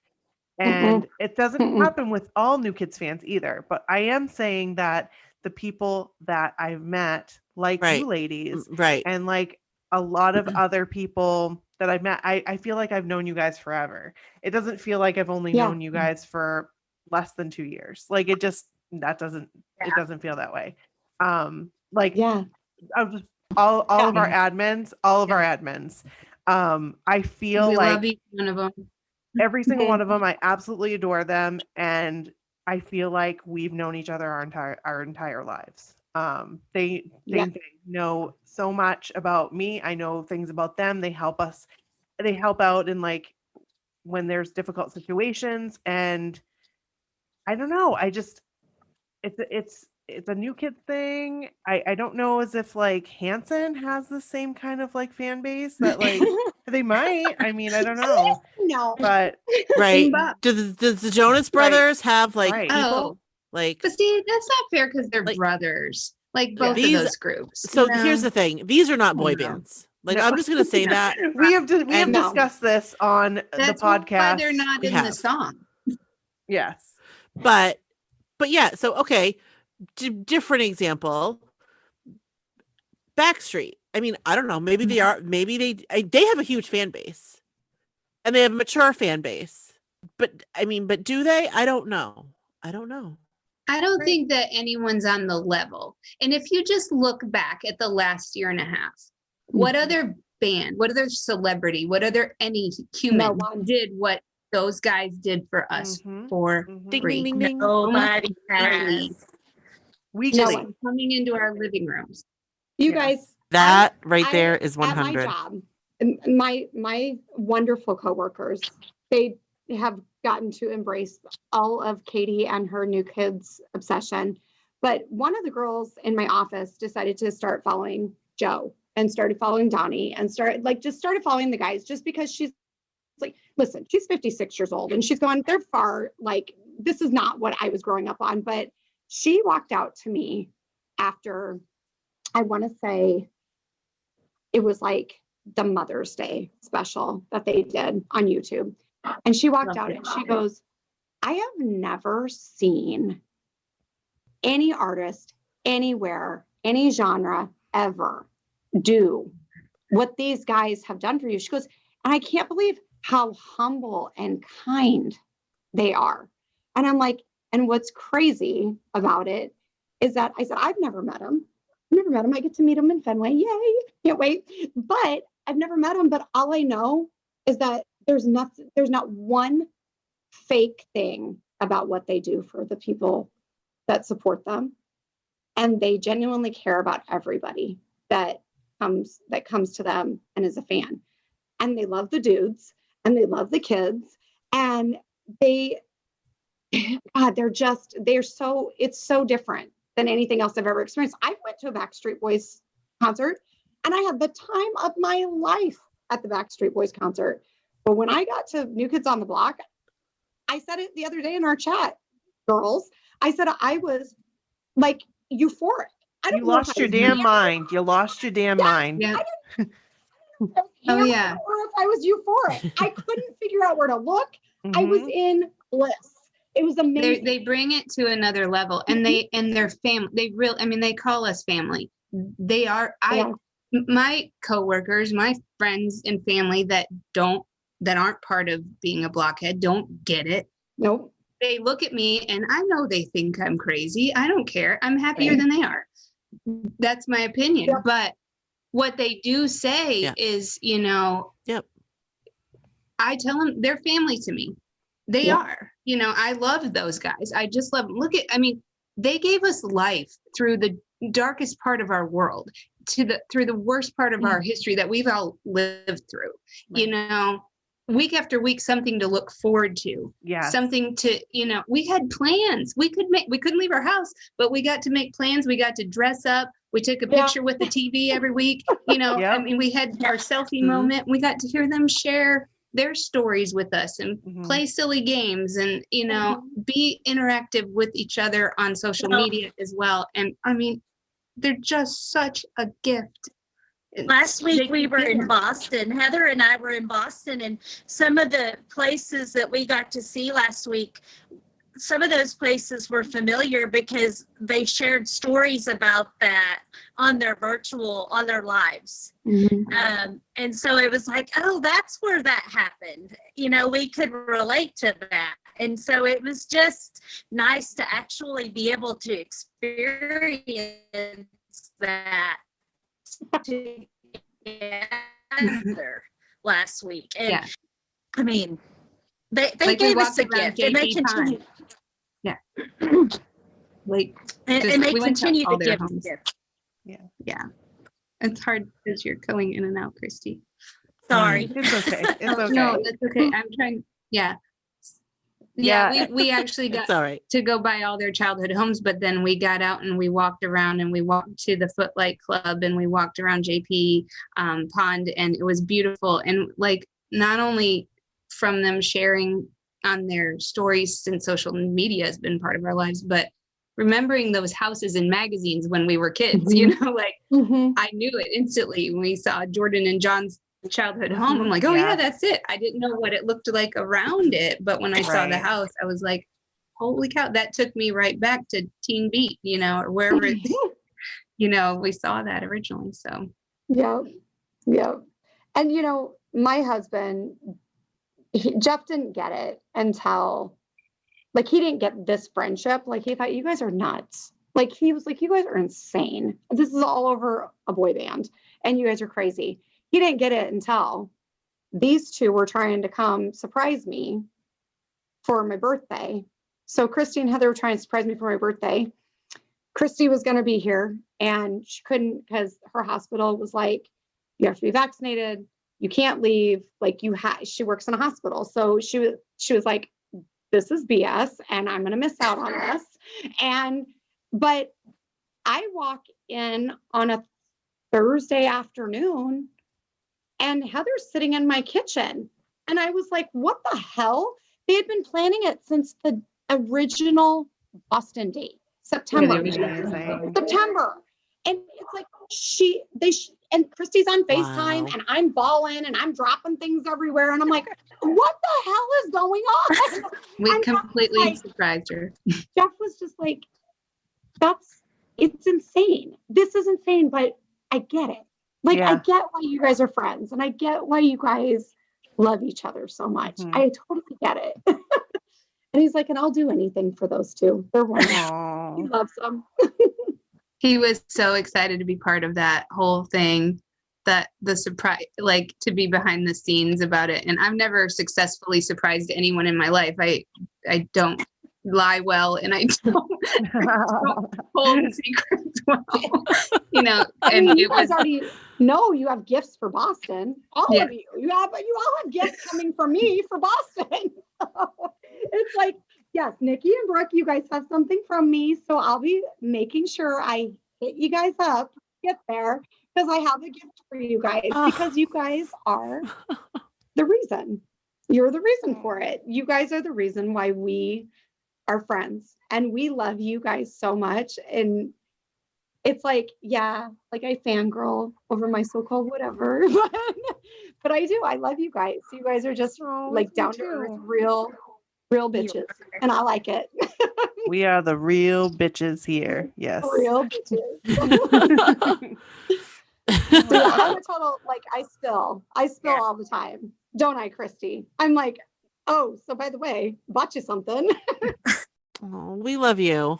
And it doesn't happen with all New Kids fans either. But I am saying that the people that I've met, like Right. you ladies, Right. and like a lot of other people that I've met, I feel like I've known you guys forever. It doesn't feel like I've only Yeah. known you guys for less than 2 years. Like it doesn't feel that way. Like Yeah. of just all of our admins, I feel We like love each one of them. every single one of them, I absolutely adore them, and I feel like we've known each other our entire lives. They know so much about me. I know things about them. They help out in like when there's difficult situations, and I don't know. It's a New Kid thing. I don't know as if like Hanson has the same kind of like fan base that like they might. I mean, I don't know. No. But Right. But- Does the Jonas Brothers have like Right. people? Oh. Like, But see, that's not fair because they're Like- brothers. Like both These- of those groups. so you know? here's the thing. These are not boy No. bands. Like, No. I'm just gonna say that. we have And- discussed this on That's the podcast. why they're not We in the have. song. Yes. But yeah, so okay, different example. Backstreet. I mean, I don't know. Maybe they are. Maybe they have a huge fan base, and they have a mature fan base. But I mean, but do they? I don't know. I don't think that anyone's on the level. And if you just look back at the last year and a half, what other band, what other celebrity, what other any human No one. did what those guys did for us Mhm. for Mhm. Ding free? ding ding ding. Nobody Daily, has. Weekly. No one. coming into our living rooms. You Yeah. guys. That right I- there is At my 100. job, my wonderful coworkers, they have gotten to embrace all of Katie and her New Kids obsession. But one of the girls in my office decided to start following Joe and started following Donnie and started following the guys just because she's like, listen, she's 56 years old and she's going, they're far, like, this is not what I was growing up on. But she walked out to me after, I want to say it was like the Mother's Day special that they did on YouTube. And she walked out and she goes, I have never seen any artist anywhere, any genre ever do what these guys have done for you. She goes, and I can't believe how humble and kind they are. And I'm like, and what's crazy about it is that I said, I've never met him. I get to meet him in Fenway. Yay. Can't wait. But I've never met him. But all I know is that there's not one fake thing about what they do for the people that support them. And they genuinely care about everybody that comes to them and is a fan. And they love the dudes and they love the kids. And it's so different than anything else I've ever experienced. I went to a Backstreet Boys concert and I had the time of my life at the Backstreet Boys concert. But when I got to New Kids on the Block, I said it the other day in our chat, girls. I said I was like euphoric. You lost your damn mind. You lost your damn mind. Yeah. Oh yeah. Or if I was euphoric, I couldn't figure out where to look. I was Mhm. in bliss. It was amazing. They bring it to another level, and their family. They call us family. They are. My coworkers, my friends and family that aren't part of being a blockhead don't get it. Nope. They look at me, and I know they think I'm crazy. I don't care. I'm happier Right. than they are. That's my opinion. Yep. But what they do say is, Yep. I tell them they're family to me. They Yep. are. I love those guys. I just love them. They gave us life through the darkest part of our world through the worst part of our history that we've all lived through. Right. Week after week, something to look forward to. Yes. Something to, we had plans. We couldn't leave our house, but we got to make plans. We got to dress up. We took a Yeah. picture with the TV every week. You know, Yep. I mean, we had our selfie Mhm. moment. We got to hear them share their stories with us and Mhm. play silly games and, you know, be interactive with each other on social Well- media as well. And I mean, they're just such a gift. Last week They we can were be in there. Boston. Heather and I were in Boston, and some of the places that we got to see last week, some of those places were familiar because they shared stories about that on their lives. And so it was like, oh, that's where that happened. You know, we could relate to that. And so it was just nice to actually be able to experience that together last week. And Yeah. I mean, they Like, we gave us walked a around gift, and they JP continue, Like, and just- they we went to continue all to their give us homes. gifts. Yeah. It's hard because you're going in and out, Christy. Sorry. It's okay. It's okay. No, that's okay. I'm trying. Yeah. Yeah. Yeah. We actually got It's all right. to go by all their childhood homes, but then we got out and we walked around and we walked to the Footlight Club and we walked around JP Pond, and it was beautiful. And like, not only from them sharing on their stories, since social media has been part of our lives, but remembering those houses in magazines when we were kids, you know, like I knew it instantly when we saw Jordan and John's childhood home. I'm like, oh yeah, Yeah. that's it. I didn't know what it looked like around it, but when I saw the Right. house, I was like, holy cow, that took me right back to Teen Beat, you know, or wherever, you know, we saw that originally. So Yep. And you know, my husband, Jeff didn't get it until, like, he didn't get this friendship. Like, he thought, you guys are nuts. Like, he was like, you guys are insane. This is all over a boy band and you guys are crazy. He didn't get it until these two were trying to come surprise me for my birthday. So Christy and Heather were trying to surprise me for my birthday. Christy was going to be here and she couldn't because her hospital was like, you have to be vaccinated. You can't leave. Like, she works in a hospital. So she was like, this is BS and I'm going to miss out on this. But I walk in on a Thursday afternoon and Heather's sitting in my kitchen. And I was like, what the hell? They had been planning it since the original Boston date, September. Amazing. September. And it's like and Christy's on FaceTime Wow. and I'm bawling and I'm dropping things everywhere. And I'm like, what the hell is going on? we I'm completely like- surprised her. Jeff was just like, it's insane. This is insane, but I get it. Like, I Yeah. get why you guys are friends and I get why you guys love each other so much. Mhm. I totally get it. And he's like, and I'll do anything for those two. They're wonderful. He Aw. loves them. He was so excited to be part of that whole thing, that the surprise, like, to be behind the scenes about it. And I've never successfully surprised anyone in my life. I don't lie well and I don't hold secrets well, you know. I And mean, you it guys was, already know you have gifts for Boston. All Yeah. of you. You all have gifts coming from me for Boston. So it's like, yes, Nikki and Brooke, you guys have something from me. So I'll be making sure I hit you guys up, get there, because I have a gift for you guys, because you guys are the reason. You're the reason for it. You guys are the reason why we are friends, and we love you guys so much. And it's like, yeah, like I fangirl over my so-called whatever, but I do. I love you guys. You guys are just Oh, like me down to too. earth, real bitches, and I like it. We are the real bitches here. Yes. Real bitches. So yeah, I'm a total, like, I spill all the time, don't I, Christy? I'm like, oh, so by the way, bought you something. Oh, we love you.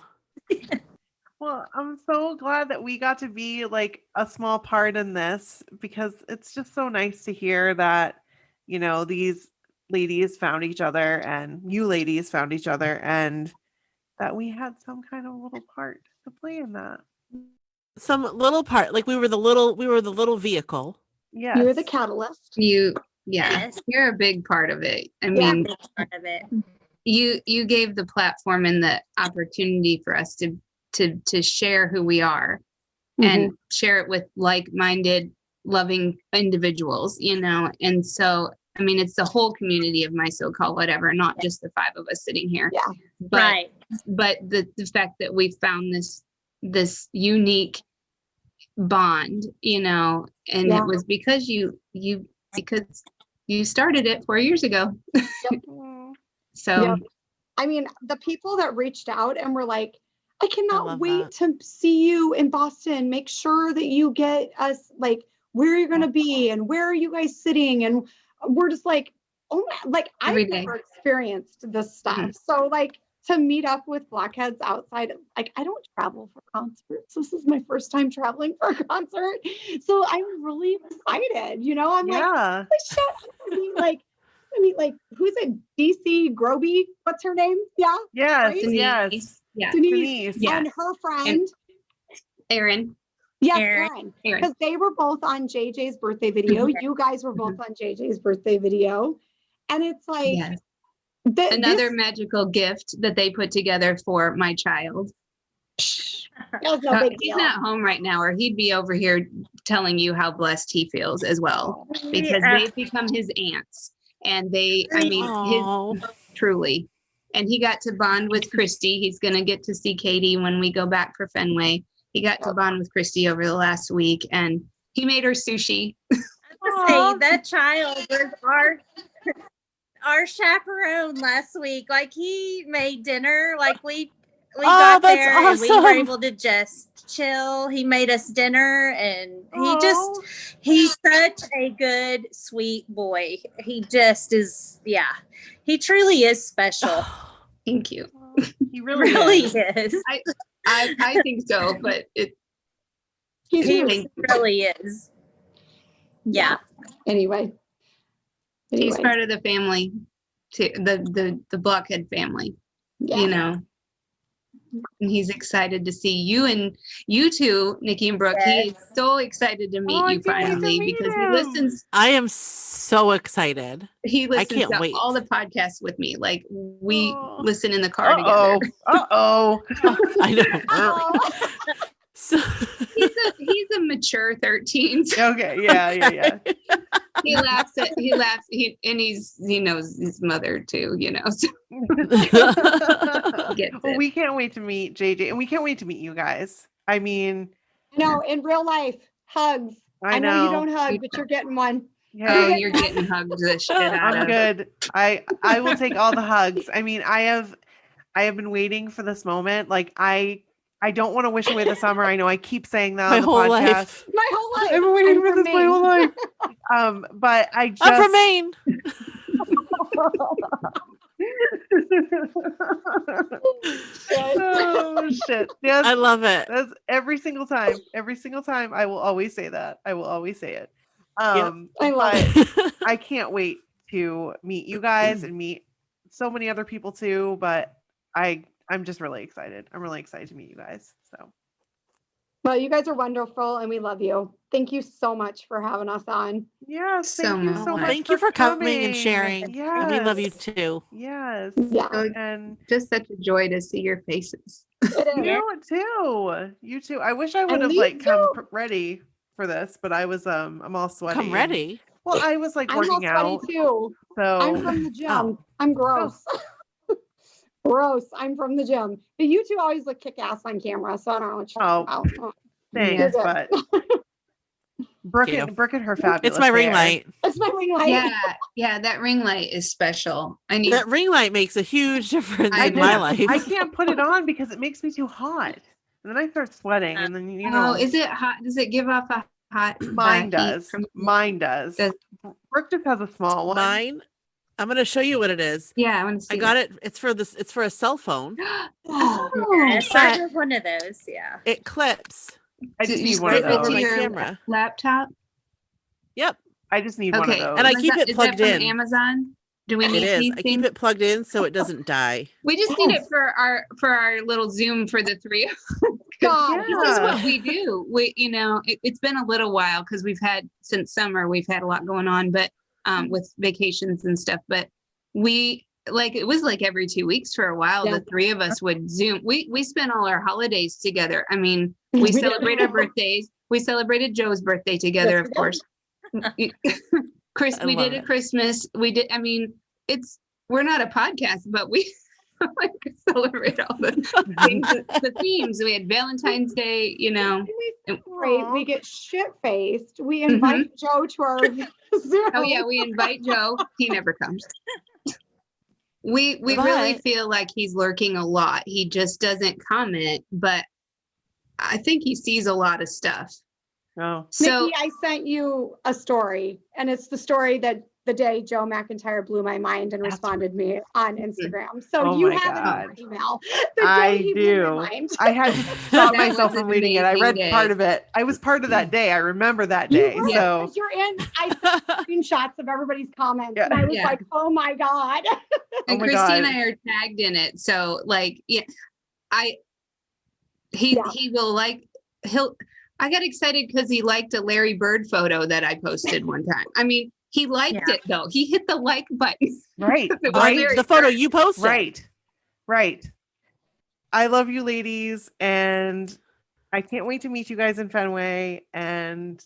Well, I'm so glad that we got to be like a small part in this, because it's just so nice to hear that, you know, these ladies found each other and you ladies found each other, and that we had some kind of little part to play in that. Some little part, like we were the little vehicle. Yes. You're the catalyst. yeah, Yes. you're a big part of it. I Yeah. mean, Part of it. you gave the platform and the opportunity for us to share who we are. and share it with like-minded, loving individuals, and so I mean, it's the whole community of my so-called whatever, not just the 5 of us sitting here. Yeah. But Right. but the fact that we found this unique bond, and it was because because you started it 4 years ago. So Yep. I mean, the people that reached out and were like, I cannot love wait that. to see you in Boston. Make sure that you get us like where you're going to be and where are you guys sitting. And we're just like, oh my, like Every I've day. never experienced this stuff. Mhm. So like to meet up with Blockheads outside, like I don't travel for concerts. This is my first time traveling for a concert. So I'm really excited. I'm like, Yeah. I mean, like, who's it? DC Groby? What's her name? Yeah. Yes. Right? Yes. Yeah. Denise. Yeah. And her friend. Aaron. Yes, Aaron. Aaron. Because they were both on JJ's birthday video. You guys were both on JJ's birthday video. And it's like, Yes. Another magical gift that they put together for my child. That's no big He's deal. not home right now, or he'd be over here telling you how blessed he feels as well, because Yeah. they've become his aunts. And Aw. truly. And he got to bond with Christie. He's going to get to see Katie when we go back for Fenway. He got to bond with Christie over the last week, and he made her sushi. I have to say, that child was our chaperone last week. Like, he made dinner. Like, we got that's there and we were awesome. able to just chill. He made us dinner, and Aw. he's such a good, sweet boy. He just is, he truly is special. Thank you. He really is. is. I think so, but He really is. Yeah. Anyway. he's part of the family, too, the Blockhead family. Yeah. And he's excited to see you and you two, Nikki and Brooke. He is so excited to meet Oh, I you can't wait to finally, meet because him. he listens. I am so excited. He listens can't to wait. all the podcasts with me. Like, we Oh. listen in the car together. Uh-oh. I know. Oh. So, He's a mature 13. So Okay. Yeah. he laughs, and he knows his mother too. So he gets Well, it. we can't wait to meet JJ, and we can't wait to meet you guys. I mean, No, in real life, hugs. I know you know. don't hug, but you're getting one. Oh, Hey, you're getting hugged the shit out I'm of. good. I will take all the hugs. I mean, I have been waiting for this moment. Like I don't want to wish away the summer. I know I keep saying that My on the whole podcast. life. My whole life. I've been waiting for from this my Maine. whole life. But I just I'm from Maine. Oh shit. Yes. I love it. That's every single time. Every single time I will always say that. I will always say it. I love but it. I can't wait to meet you guys and meet so many other people too. But I'm just really excited. I'm really excited to meet you guys. So Well, you guys are wonderful and we love you. Thank you so much for having us on. yes, So thank you much. so much. Thank you for coming and sharing. Yes. We love you too. Yes. Yeah. So And just such a joy to see your faces. It is. you too. You too. I wish I would have me like come too. ready for this, but I was I'm all sweaty. Come ready. Well, I was like I'm all working sweaty out. too. So I'm from the gym. Oh. I'm gross. Gross. I'm from the gym. But you two always look kick ass on camera, so I don't know what you're talking about. thanks, You're good. but Brooke You and her fabulous. It's my ring hair. light. It's my ring light. Yeah, that ring light is special. I need That ring light makes a huge difference I in my know. life. I can't put it on because it makes me too hot. And then I start sweating, and then is it hot? Does it give off a hot? mine heat does. from- Mine does. Does- Brooke just has a small one. Mine. I'm gonna show you what it is. Yeah, I want to see. I got it. It's for this. It's for a cell phone. Yes, I have one of those. Yeah. It clips I just You need one right of scrape it over to those. my your camera. laptop. Yep, I just need one of Okay, those. And I keep it Is plugged that from in. Amazon? Do we it need is. these I keep things? it plugged in so it doesn't die. We just need it for our little Zoom for the three of us. God. This is Yeah. what we do. It's been a little while because since summer we've had a lot going on, but with vacations and stuff. But we like it was like every 2 weeks for a while. Yeah. The three of us would Zoom. We spent all our holidays together. I mean, we did. celebrate our birthdays. We celebrated Joe's birthday together, Yes, of we course. Chris, I we love did a it. Christmas. We did. I mean, we're not a podcast, but we like celebrate all the things, the themes. We had Valentine's Day, you know. Great. We get shit faced. We invite Joe to our Zoom. Oh yeah, we invite Joe. He never comes. We really But- feel like he's lurking a lot. He just doesn't comment, but I think he sees a lot of stuff. Oh, So Nikki, I sent you a story, and it's the story that the day Joe McIntyre blew my mind and That's responded me on Instagram. So Oh you my have it in God. your email. The day I he blew do. my mind. I had to stop That myself was from an reading it. I read amazing part day. of it. I was part of that day. I remember that You day. were, So because you're in. I saw screenshots of everybody's comments, Yeah. and I was Yeah. like, "Oh my god!" and Oh my Christy and God. I are tagged in it. So like, yeah, Yeah. he will like I got excited because he liked a Larry Bird photo that I posted one time. I mean, he liked Yeah. it though. He hit the like button. right, It was right, Larry The photo Bird. you posted. right, right. I love you, ladies, and I can't wait to meet you guys in Fenway. And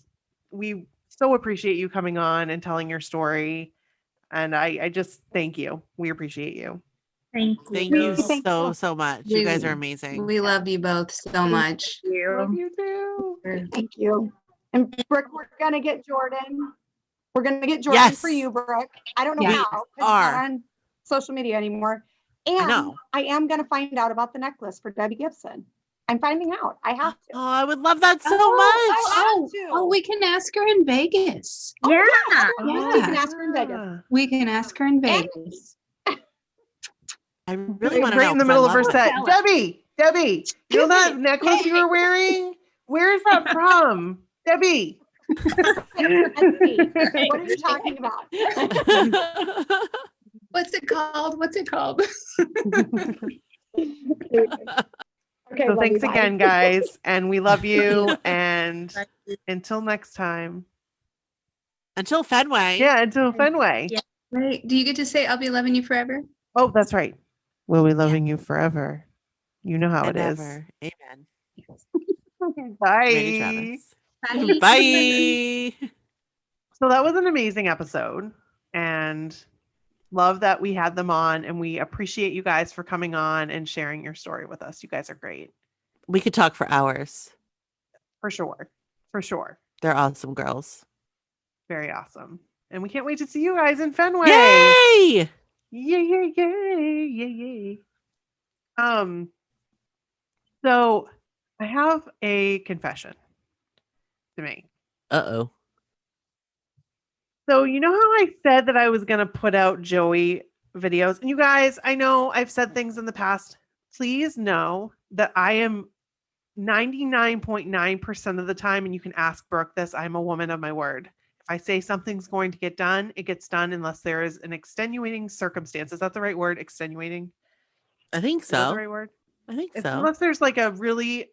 we so appreciate you coming on and telling your story. And I just thank you. We appreciate you. Thank Thank you Thank you. so much. You guys are We- amazing. We love you both so much. Love you too. Thank you. And Brooke, we're gonna get Jordan. We're gonna get Jordan for Yes. you, Brooke. I don't know Yeah. how, 'cause he's are. not on social media anymore. And know. I am gonna find out about the necklace for Debbie Gibson. I'm finding out. I have to. Oh, I would love that so I much. have to. Oh, we can ask her in Vegas. Yeah. We can ask her in Vegas. Ah. We can ask her in Vegas. I really want to Right know. in the 'cause I middle of love her it. set. Tell us. Debbie, you know that necklace you were wearing? Where is that from? Debbie. That's me. What are you talking about? What's it called? What's it called? Okay, So love thanks you, bye. again, guys. And we love you. And until next time. Until Fenway. Yeah, until Fenway. Yeah. Right. Do you get to say I'll be loving you forever? Oh, that's right. We'll be loving you forever. You know how And it is. ever. Amen. Bye. Mandy Travis. Bye. Bye. So that was an amazing episode. And love that we had them on. And we appreciate you guys for coming on and sharing your story with us. You guys are great. We could talk for hours. For sure. For sure. They're awesome girls. Very awesome. And we can't wait to see you guys in Fenway. Yay! Yay. So I have a confession to make. Uh-oh. So you know how I said that I was going to put out Joey videos? And you guys, I know I've said things in the past. Please know that I am 99.9% of the time, and you can ask Brooke this, I'm a woman of my word. If I say something's going to get done, it gets done unless there is an extenuating circumstance. Is that the right word? Extenuating? I think Is that the so. right word? I think so. Unless there's like a really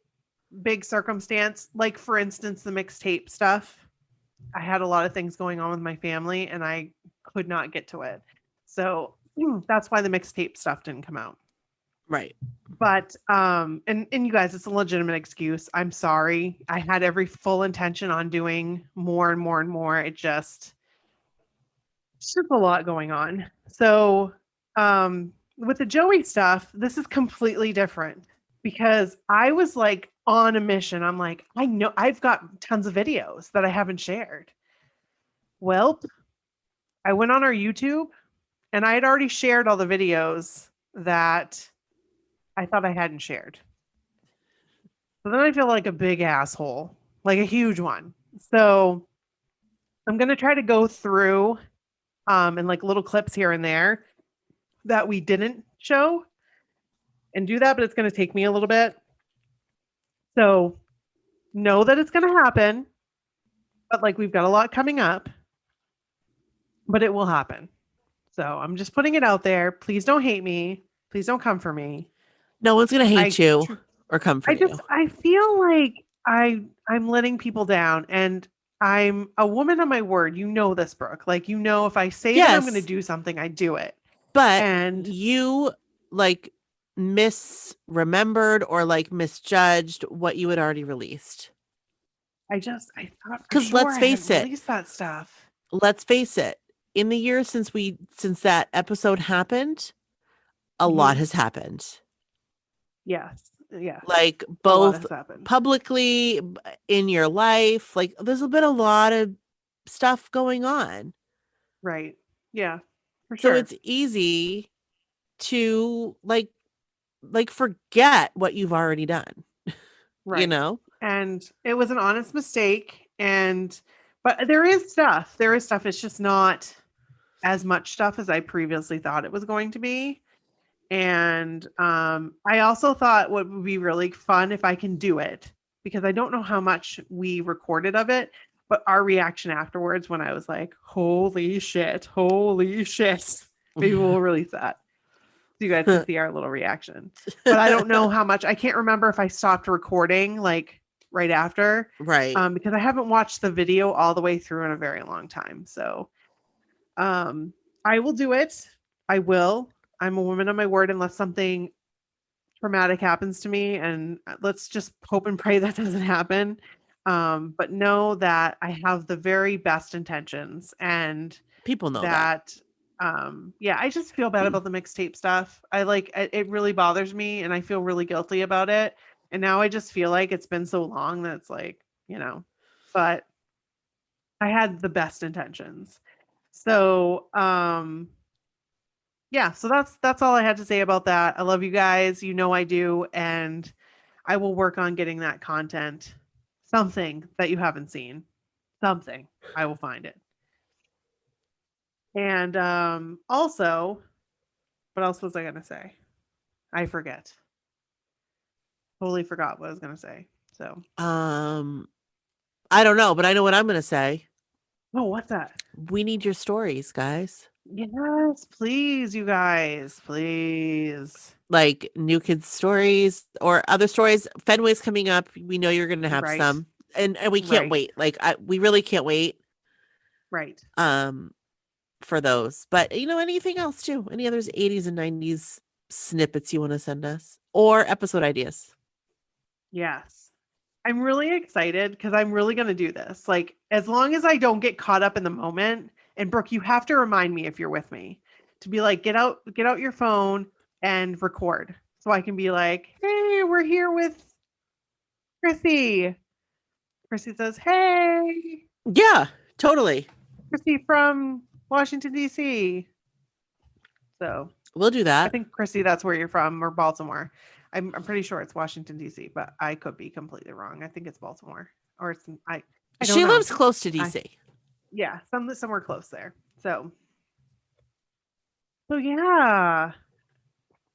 big circumstance, like for instance, the mixtape stuff. I had a lot of things going on with my family and I could not get to it. So that's why the mixtape stuff didn't come out. Right. But and you guys, it's a legitimate excuse. I'm sorry. I had every full intention on doing more and more and more. It's just a lot going on. So with the Joey stuff, this is completely different because I was like on a mission. I'm like, I know I've got tons of videos that I haven't shared. Well, I went on our YouTube and I had already shared all the videos that I thought I hadn't shared. So then I feel like a big asshole, like a huge one. So I'm going to try to go through and like little clips here and there that we didn't show and do that, but it's going to take me a little bit. So know that it's going to happen, but like we've got a lot coming up, but it will happen. So I'm just putting it out there. Please don't hate me. Please don't come for me. No one's gonna hate you or come for you. I feel like I'm letting people down, and I'm a woman of my word. You know this, Brooke. Like, you know, if I say that I'm Yes. going to do something, I do it. But And you like misremembered or like misjudged what you had already released. I thought for 'Cause sure let's I face had it. released that stuff. Let's face it. In the years since that episode happened, a lot Mhm. has happened. Yes. Yeah. Like A lot both has happened. publicly in your life. Like there's been a lot of stuff going on. Right. Yeah. For So sure. it's easy to like forget what you've already done. Right. You know? And it was an honest mistake. But there is stuff. It's just not as much stuff as I previously thought it was going to be. And I also thought what would be really fun if I can do it, because I don't know how much we recorded of it, but our reaction afterwards when I was like, holy shit, maybe we'll release that. So you guys can see our little reaction. But I don't know how much. I can't remember if I stopped recording like right after. Right. Because I haven't watched the video all the way through in a very long time. So I will do it. I will. I'm a woman of my word unless something traumatic happens to me, and let's just hope and pray that doesn't happen. But know that I have the very best intentions, and People know that. yeah, I just feel bad about the mixtape stuff. It really bothers me, and I feel really guilty about it. And now I just feel like it's been so long that it's like, but I had the best intentions. So, yeah, so that's all I had to say about that. I love you guys, I do, and I will work on getting that content. Something that you haven't seen. Something. I will find it. And also, what else was I going to say? I forget. Totally forgot what I was going to say. So, I don't know, but I know what I'm going to say. oh, what's that? We need your stories, guys. Yes, please, you guys, please. Like new kids stories or other stories. Fenway's coming up. We know you're going to have Right. some, and we can't Right. wait. Like we really can't wait. Right. For those. But anything else too? Any others 80s and 90s snippets you want to send us or episode ideas? Yes. I'm really excited because I'm really going to do this. Like, as long as I don't get caught up in the moment, and Brooke, you have to remind me if you're with me to be like, get out your phone and record. So I can be like, hey, we're here with Chrissy. Chrissy says, hey, Yeah, totally. Chrissy from Washington, D.C. So We'll do that. I think, Chrissy, that's where you're from, or Baltimore. I'm pretty sure it's Washington, D.C., but I could be completely wrong. I think it's Baltimore, or it's I don't She know. lives close to DC. Yeah, somewhere close there. So yeah.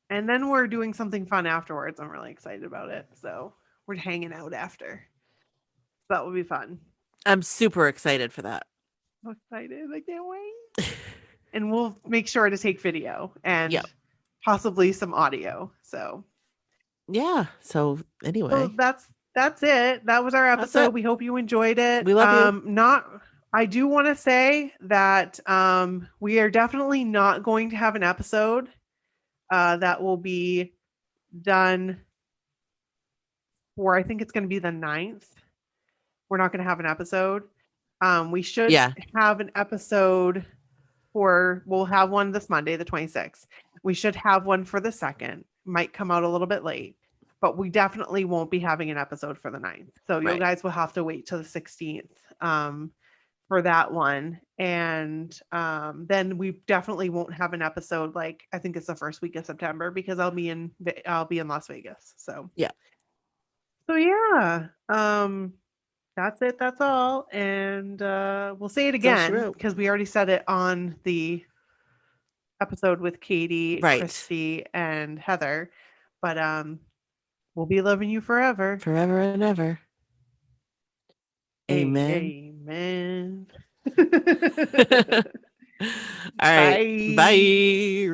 And then we're doing something fun afterwards. I'm really excited about it. So we're hanging out after. That will be fun. I'm super excited for that. So excited. I can't wait. And we'll make sure to take video and possibly some audio. So yeah. So anyway. So that's it. That was our episode. We hope you enjoyed it. We love you. I do want to say that we are definitely not going to have an episode that will be done for, I think it's going to be the 9th. We're not going to have an episode. We should have an episode we'll have one this Monday, the 26th. We should have one for the 2nd. Might come out a little bit late, but we definitely won't be having an episode for the 9th. So you guys will have to wait till the 16th for that one. And then we definitely won't have an episode. Like, I think it's the first week of September, because I'll be in Las Vegas. So yeah. That's it. That's all. And we'll say it again because we already said it on the episode with Katie, Christie, and Heather. But we'll be loving you forever. Forever and ever. Amen. Amen. All right. Bye.